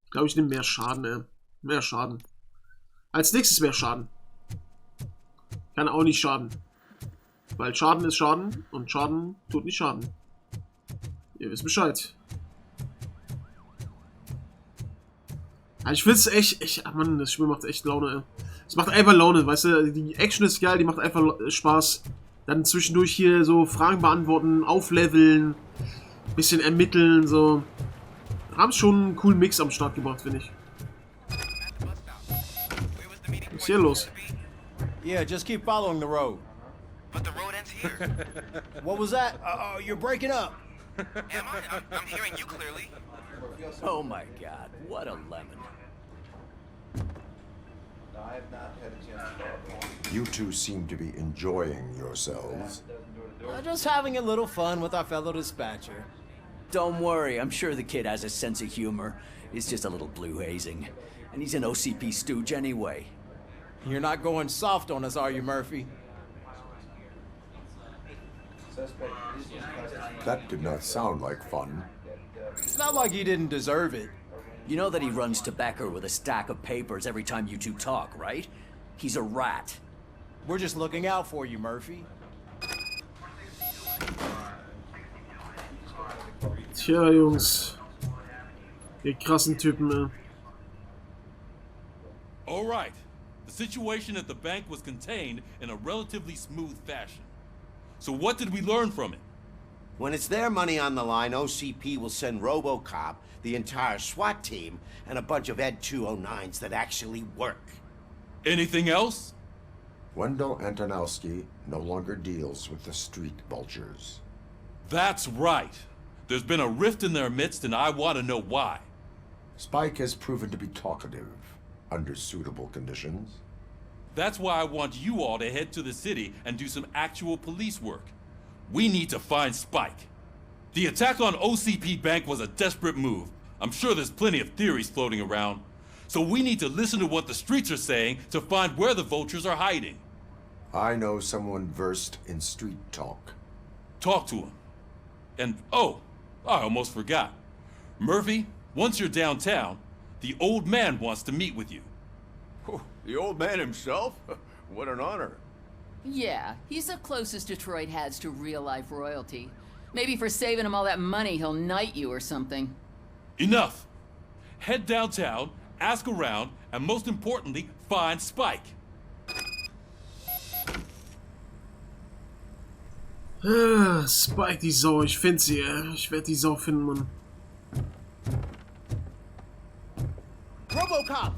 Ich glaube, ich nehme mehr Schaden, Mehr Schaden. Als nächstes mehr Schaden. Kann auch nicht schaden. Weil Schaden ist Schaden und Schaden tut nicht Schaden. Ihr wisst Bescheid. Ich find's echt, ach Mann, das Spiel macht echt Laune, Es macht einfach Laune, weißt du, die Action ist geil, die macht einfach Spaß. Dann zwischendurch hier so Fragen beantworten, aufleveln, bisschen ermitteln, so. Haben schon einen coolen Mix am Start gebracht, finde ich. Was ist hier los? Yeah, just keep following the road. But the road ends here. What was that? You're breaking up. Am I? I'm hearing you clearly. Oh my god, what a lemon. You two seem to be enjoying yourselves. Just having a little fun with our fellow dispatcher. Don't worry, I'm sure the kid has a sense of humor. It's just a little blue hazing. And he's an OCP stooge anyway. You're not going soft on us, are you, Murphy? That did not sound like fun. It's not like he didn't deserve it. You know that he runs to Becker with a stack of papers every time you two talk, right? He's a rat. We're just looking out for you, Murphy. Tja, Jungs. Ihr krassen Typen, ey. All right. The situation at the bank was contained in a relatively smooth fashion. So what did we learn from it? When it's their money on the line, OCP will send RoboCop, the entire SWAT team, and a bunch of Ed 209s that actually work. Anything else? Wendell Antonowski no longer deals with the street vultures. That's right. There's been a rift in their midst, and I want to know why. Spike has proven to be talkative under suitable conditions. That's why I want you all to head to the city and do some actual police work. We need to find Spike. The attack on OCP Bank was a desperate move. I'm sure there's plenty of theories floating around. So we need to listen to what the streets are saying to find where the vultures are hiding. I know someone versed in street talk. Talk to him. And, oh, I almost forgot. Murphy, once you're downtown, the old man wants to meet with you. Oh, the old man himself? What an honor. Yeah, he's the closest Detroit has to real-life royalty. Maybe for saving him all that money, he'll knight you or something. Enough! Head downtown, ask around, and most importantly, find Spike. Spike, die Sau. Ich find sie, ey. Ich werd die Sau finden, Mann. RoboCop!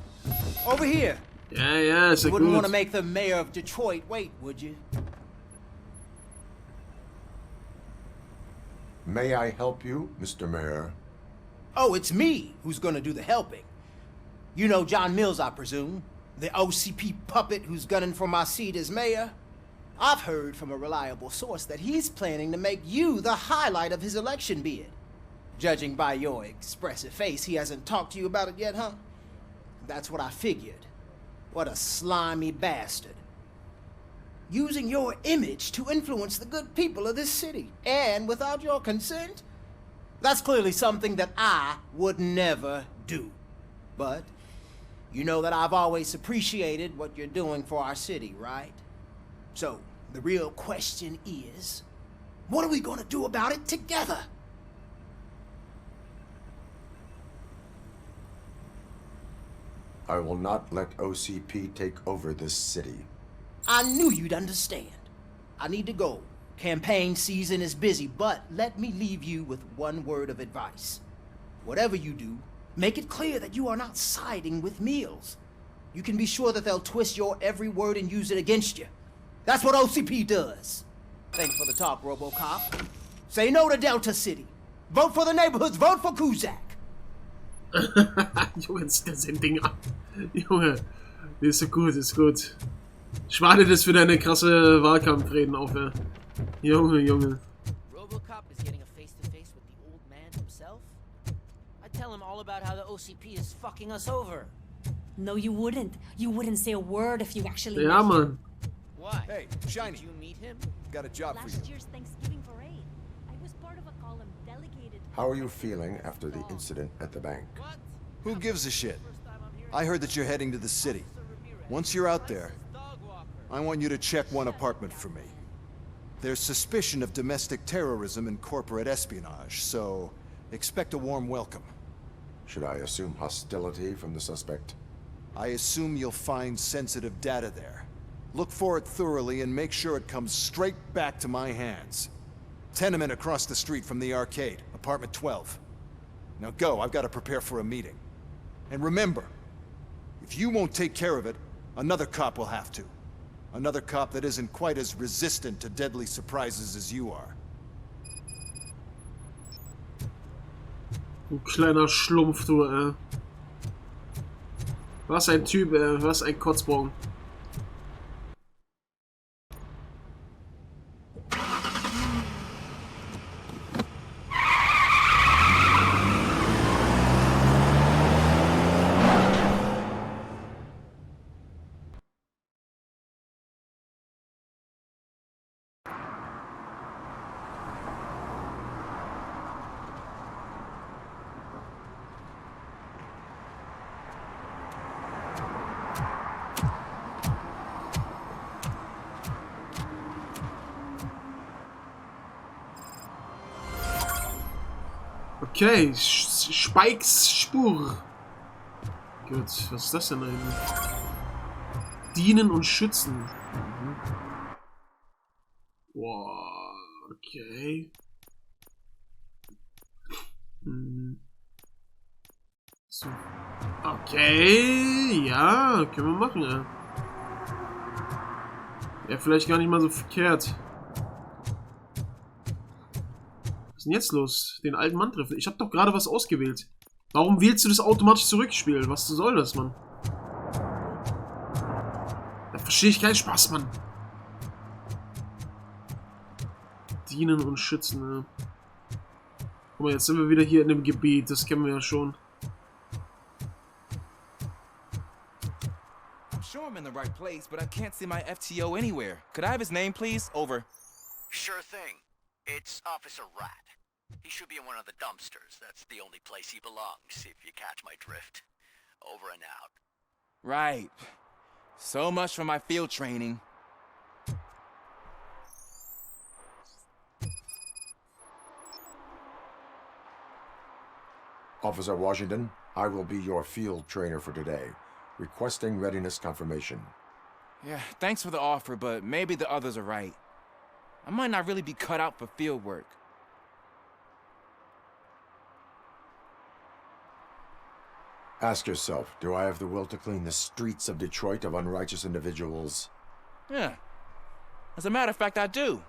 Over here! Ja, ist ja You wouldn't gut. want to make the mayor of Detroit wait, would you? May I help you, Mr. Mayor? Oh, it's me who's gonna do the helping. You know John Mills, I presume? The OCP puppet who's gunning for my seat as mayor? I've heard from a reliable source that he's planning to make you the highlight of his election bid. Judging by your expressive face, he hasn't talked to you about it yet, huh? That's what I figured. What a slimy bastard. Using your image to influence the good people of this city, and without your consent? That's clearly something that I would never do. But you know that I've always appreciated what you're doing for our city, right? So, the real question is, what are we gonna do about it together? I will not let OCP take over this city. I knew you'd understand. I need to go. Campaign season is busy, but let me leave you with one word of advice. Whatever you do, make it clear that you are not siding with Mills. You can be sure that they'll twist your every word and use it against you. That's what OCP does. Thanks for the talk, RoboCop. Say no to Delta City. Vote for the neighborhoods. Vote for Kuzak. Junge, zieht das ein Ding ab. Junge, ist so gut, ist gut. Ich warte das für deine krasse Wahlkampfreden auf, ey. Junge, Junge. RoboCop is getting a face-to-face with the old man himself? I'd tell him all about how the OCP is fucking us over. No, you wouldn't. You wouldn't say a word if you actually Ja, met him. Mann. Why? Hey, Shiny. Did you meet him? Got a job for you. Last year's Thanksgiving parade. I was part of a column delegated. How are you feeling after the incident at the bank? Who gives a shit? I heard that you're heading to the city. Once you're out there, I want you to check one apartment for me. There's suspicion of domestic terrorism and corporate espionage, so expect a warm welcome. Should I assume hostility from the suspect? I assume you'll find sensitive data there. Look for it thoroughly and make sure it comes straight back to my hands. Tenement across the street from the arcade, apartment 12. Now go, I've got to prepare for a meeting. And remember, if you won't take care of it, another cop will have to. Another cop that isn't quite as resistant to deadly surprises as you are. Du kleiner Schlumpf, du, ey. Was ein Typ, was ein Kotzbrocken. Okay, Spikes Spur. Gut, was ist das denn da hinten? Dienen und schützen. Mhm. Wow, okay. Hm. So. Okay, ja, können wir machen, ja. Ja, vielleicht gar nicht mal so verkehrt. Was ist denn jetzt los? Den alten Mann treffen. Ich habe doch gerade was ausgewählt. Warum wählst du das automatisch zurück, Spiel? Was soll das, Mann? Da verstehe ich keinen Spaß, Mann. Dienen und schützen, ne? Guck mal, jetzt sind wir wieder hier in dem Gebiet. Das kennen wir ja schon. I'm sure I'm in the right place, but I can't see my FTO anywhere. Could I have his name, please? Over. Sure thing. It's Officer Rat. He should be in one of the dumpsters. That's the only place he belongs, if you catch my drift. Over and out. Right. So much for my field training. Officer Washington, I will be your field trainer for today. Requesting readiness confirmation. Yeah, thanks for the offer, but maybe the others are right. I might not really be cut out for field work. Ask yourself, do I have the will to clean the streets of Detroit of unrighteous individuals? Yeah. As a matter of fact, I do.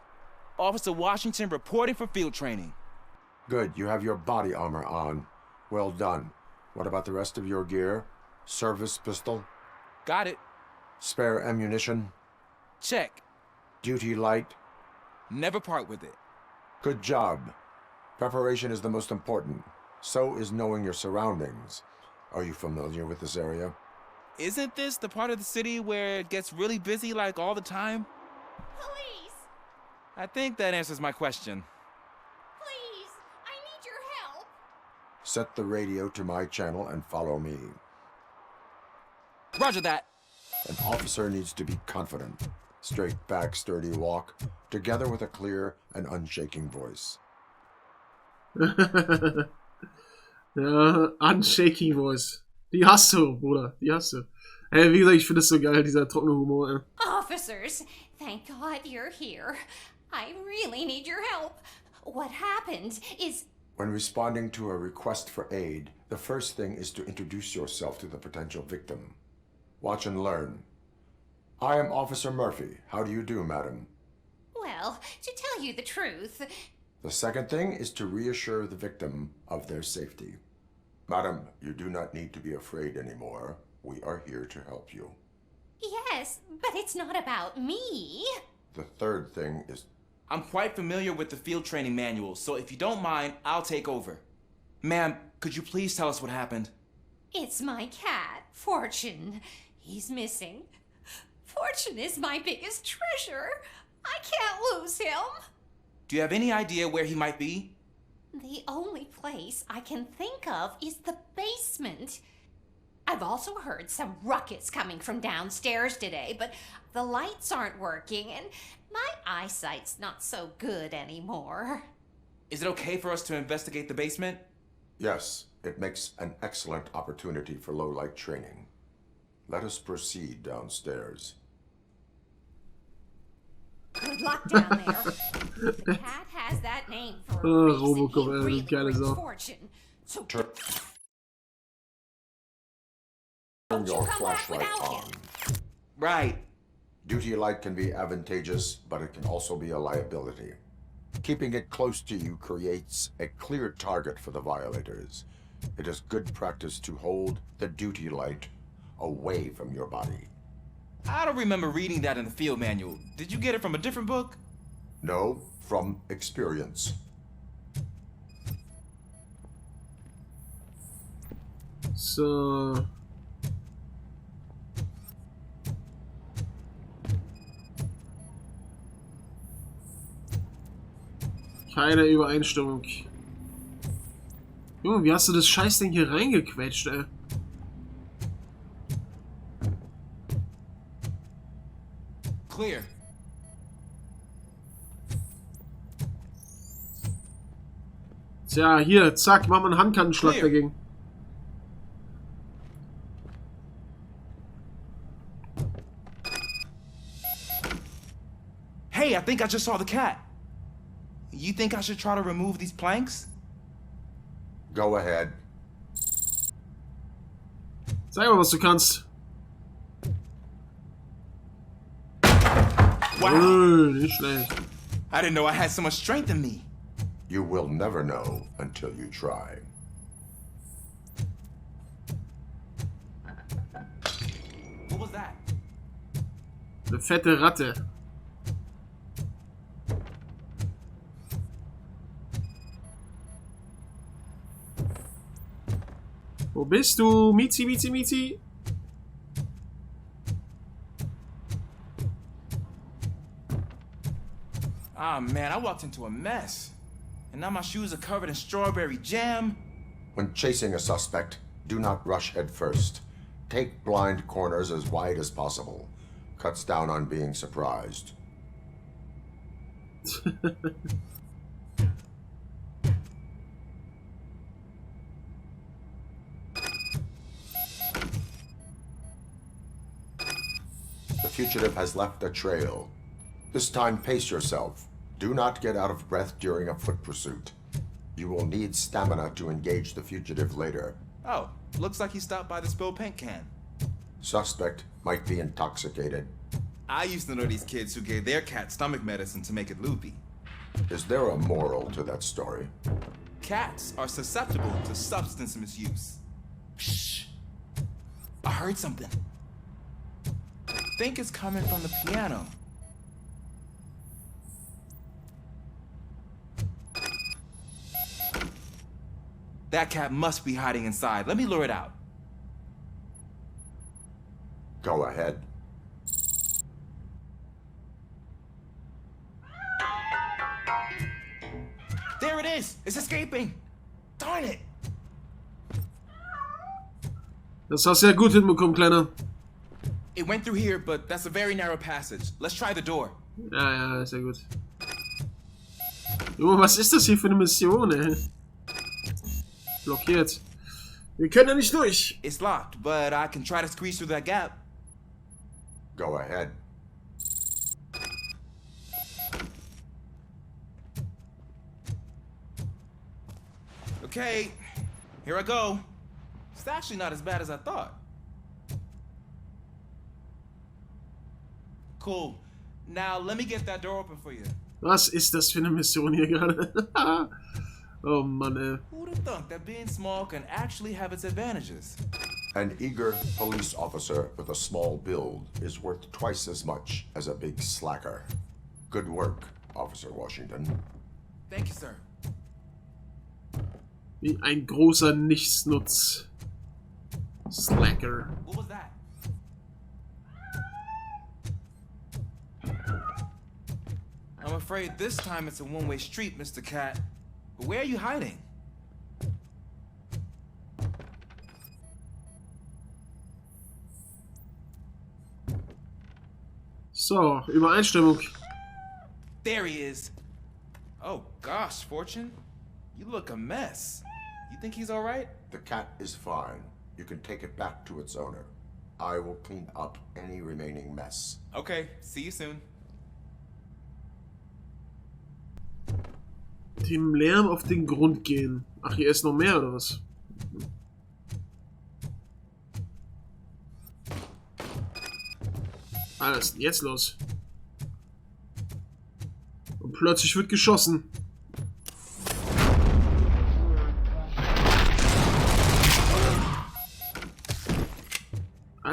Officer Washington reporting for field training. Good, you have your body armor on. Well done. What about the rest of your gear? Service pistol? Got it. Spare ammunition? Check. Duty light? Never part with it. Good job. Preparation is the most important. So is knowing your surroundings. Are you familiar with this area? Isn't this the part of the city where it gets really busy like all the time? Police! I think that answers my question. Please! I need your help! Set the radio to my channel and follow me. Roger that. An officer needs to be confident. Straight back, sturdy walk, together with a clear and unshaking voice. Ja, unshaking voice. Die hast du, Bruder. Die hast du. Ey, wie gesagt, ich finde es so geil, dieser trockene Humor, ey. Officers, thank God you're here. I really need your help. What happened is... When responding to a request for aid, the first thing is to introduce yourself to the potential victim. Watch and learn. I am Officer Murphy. How do you do, madam? Well, to tell you the truth... The second thing is to reassure the victim of their safety. Madam, you do not need to be afraid anymore. We are here to help you. Yes, but it's not about me. The third thing is... I'm quite familiar with the field training manual, so if you don't mind, I'll take over. Ma'am, could you please tell us what happened? It's my cat, Fortune. He's missing. Fortune is my biggest treasure. I can't lose him. Do you have any idea where he might be? The only place I can think of is the basement. I've also heard some ruckus coming from downstairs today, but the lights aren't working and my eyesight's not so good anymore. Is it okay for us to investigate the basement? Yes, it makes an excellent opportunity for low-light training. Let us proceed downstairs. Good luck down there. The cat has that name for a reason. Robocop, He really geil ist brings er. fortune. So Turn your flashlight on. Right. Duty light can be advantageous, but it can also be a liability. Keeping it close to you creates a clear target for the violators. It is good practice to hold the duty light away from your body. I don't remember reading that in the field manual. Did you get it from a different book? No, from experience. So. Keine Übereinstimmung. Junge, wie hast du das Scheißding hier reingequetscht, ey? Clear. Tja, hier, zack, mach mal einen Handkantenschlag dagegen. Hey, I think I just saw the cat. You think I should try to remove these planks? Go ahead. Sag mal, was du kannst. Wow. Nicht schlecht. I didn't know I had so much strength in me. You will never know until you try. What was that? Eine fette Ratte. Wo bist du? Mizi, Mizi, Mizi? Ah, man, I walked into a mess. And now my shoes are covered in strawberry jam. When chasing a suspect, do not rush head first. Take blind corners as wide as possible. Cuts down on being surprised. The fugitive has left a trail. This time, pace yourself. Do not get out of breath during a foot pursuit. You will need stamina to engage the fugitive later. Oh, looks like he stopped by the spilled paint can. Suspect might be intoxicated. I used to know these kids who gave their cat stomach medicine to make it loopy. Is there a moral to that story? Cats are susceptible to substance misuse. Shh. I heard something. I think it's coming from the piano. That cat must be hiding inside. Let me lure it out. Go ahead. There it is! It's escaping! Darn it! Das hast du ja gut hinbekommen, Kleiner. It went through here, but that's a very narrow passage. Let's try the door. Ja, sehr gut. Junge, was ist das hier für eine Mission, ey? Blockiert. Wir können ja nicht durch. It's locked, but I can try to squeeze through that gap. Go ahead. Okay, here I go. It's actually not as bad as I thought. Cool. Now let me get that door open for you. Was ist das für eine Mission hier gerade? Oh Mann, ey. Who'd have thunk that being small can actually have its advantages? An eager police officer with a small build is worth twice as much as a big slacker. Good work, Officer Washington. Thank you, sir. Wie ein großer Nichtsnutz. Slacker. What was that? I'm afraid this time it's a one-way street, Mr. Cat. But where are you hiding? So, Übereinstimmung. There he is. Oh gosh, Fortune. You look a mess. You think he's alright? The cat is fine. You can take it back to its owner. I will clean up any remaining mess. Okay, see you soon. Dem Lärm auf den Grund gehen. Ach, hier ist noch mehr, oder was? Was ist denn jetzt los? Und plötzlich wird geschossen.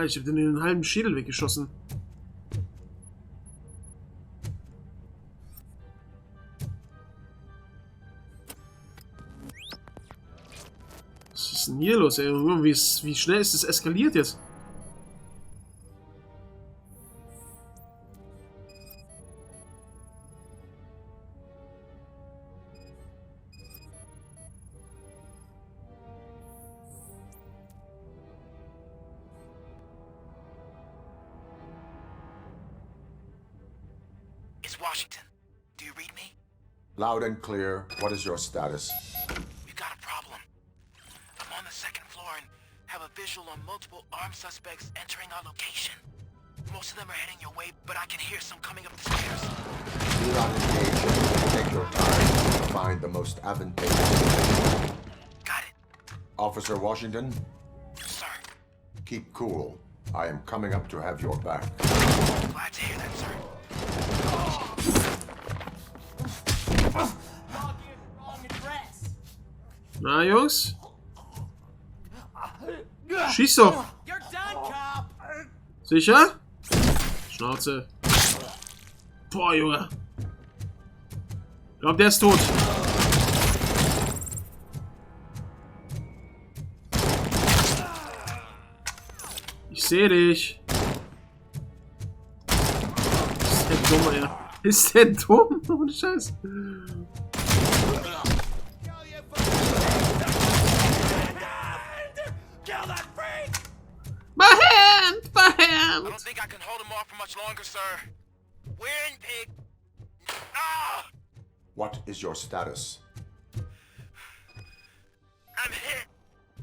Alter, ich hab den halben Schädel weggeschossen. Was ist denn hier los, ey? Wie schnell ist das eskaliert jetzt? It's Washington. Do you read me? Loud and clear. What is your status? We've got a problem. I'm on the second floor and have a visual on multiple armed suspects entering our location. Most of them are heading your way, but I can hear some coming up the stairs. Do not engage. Take your time to find the most advantageous. Got it. Officer Washington? Sir. Keep cool. I am coming up to have your back. Glad to hear that, sir. Na, Jungs? Schieß doch! Sicher? Schnauze. Boah, Junge. Ich glaub, der ist tot. Ich sehe dich. Ist der dumm, ey. Ist der dumm? Ohne Scheiß. My hand! My hand! I don't think I can hold him off for much longer, sir. We're in, pig. Ah! What is your status? I'm hit.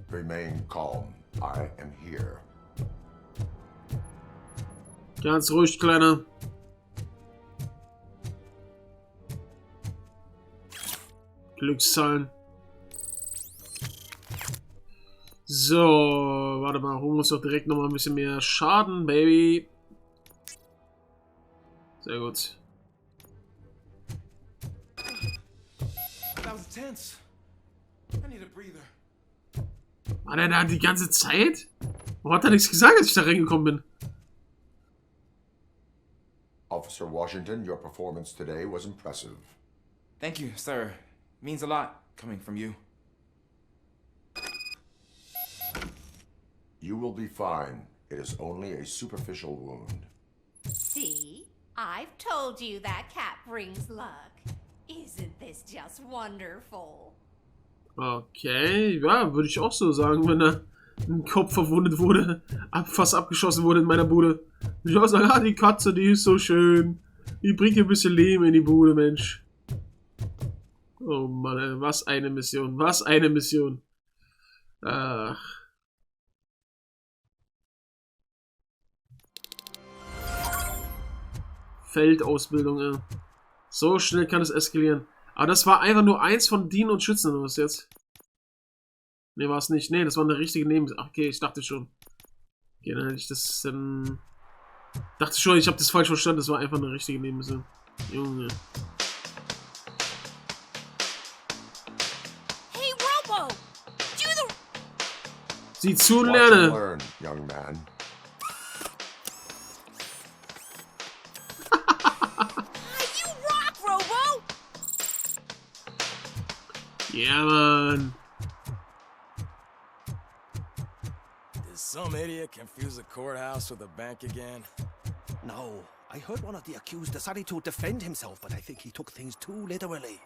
Remain calm. I am here. Ganz ruhig, Kleiner. Glückszahlen. So, warte mal, holen wir uns doch direkt nochmal ein bisschen mehr Schaden, Baby. Sehr gut. That was tense. I need a breather. War der da die ganze Zeit? Warum hat er nichts gesagt, als ich da reingekommen bin? Officer Washington, your performance today was impressive. Thank you, sir. Means a lot coming from you. You will be fine. It is only a superficial wound. See? I've told you that cat brings luck. Isn't this just wonderful? Okay, ja, würde ich auch so sagen, wenn da ein Kopf verwundet wurde, fast abgeschossen wurde in meiner Bude. Würde ich auch sagen, ah, die Katze, die ist so schön. Die bringt hier ein bisschen Leben in die Bude, Mensch. Oh Mann, ey, was eine Mission, was eine Mission. Ach. Feldausbildung, ey. So schnell kann es eskalieren. Aber das war einfach nur eins von Dienen und Schützen, oder was jetzt? Ne, war es nicht. Ne, das war eine richtige Nebenmission. Ach, okay, ich dachte schon. Okay, dann hätte ich das dachte schon, ich habe das falsch verstanden. Das war einfach eine richtige Nebenmission. Junge. Hey, Robo! Do the... Sieh zu und Watch and lerne. learn, young man. You rock, Robo! Ja, Mann. Did some idiot confuse the courthouse with a bank again? No. I heard one of the accused decided to defend himself, but I think he took things too literally.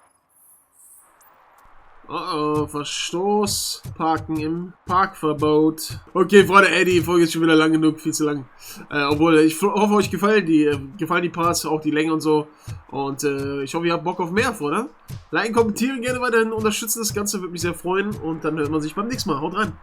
Oh, Verstoß. Parken im Parkverbot. Okay, Freunde, die Folge ist schon wieder lang genug, viel zu lang. Obwohl, ich hoffe, euch gefallen die Parts, auch die Länge und so. Und ich hoffe, ihr habt Bock auf mehr, Freunde. Liken, kommentieren, gerne weiterhin unterstützen. Das Ganze würde mich sehr freuen. Und dann hört man sich beim nächsten Mal. Haut rein.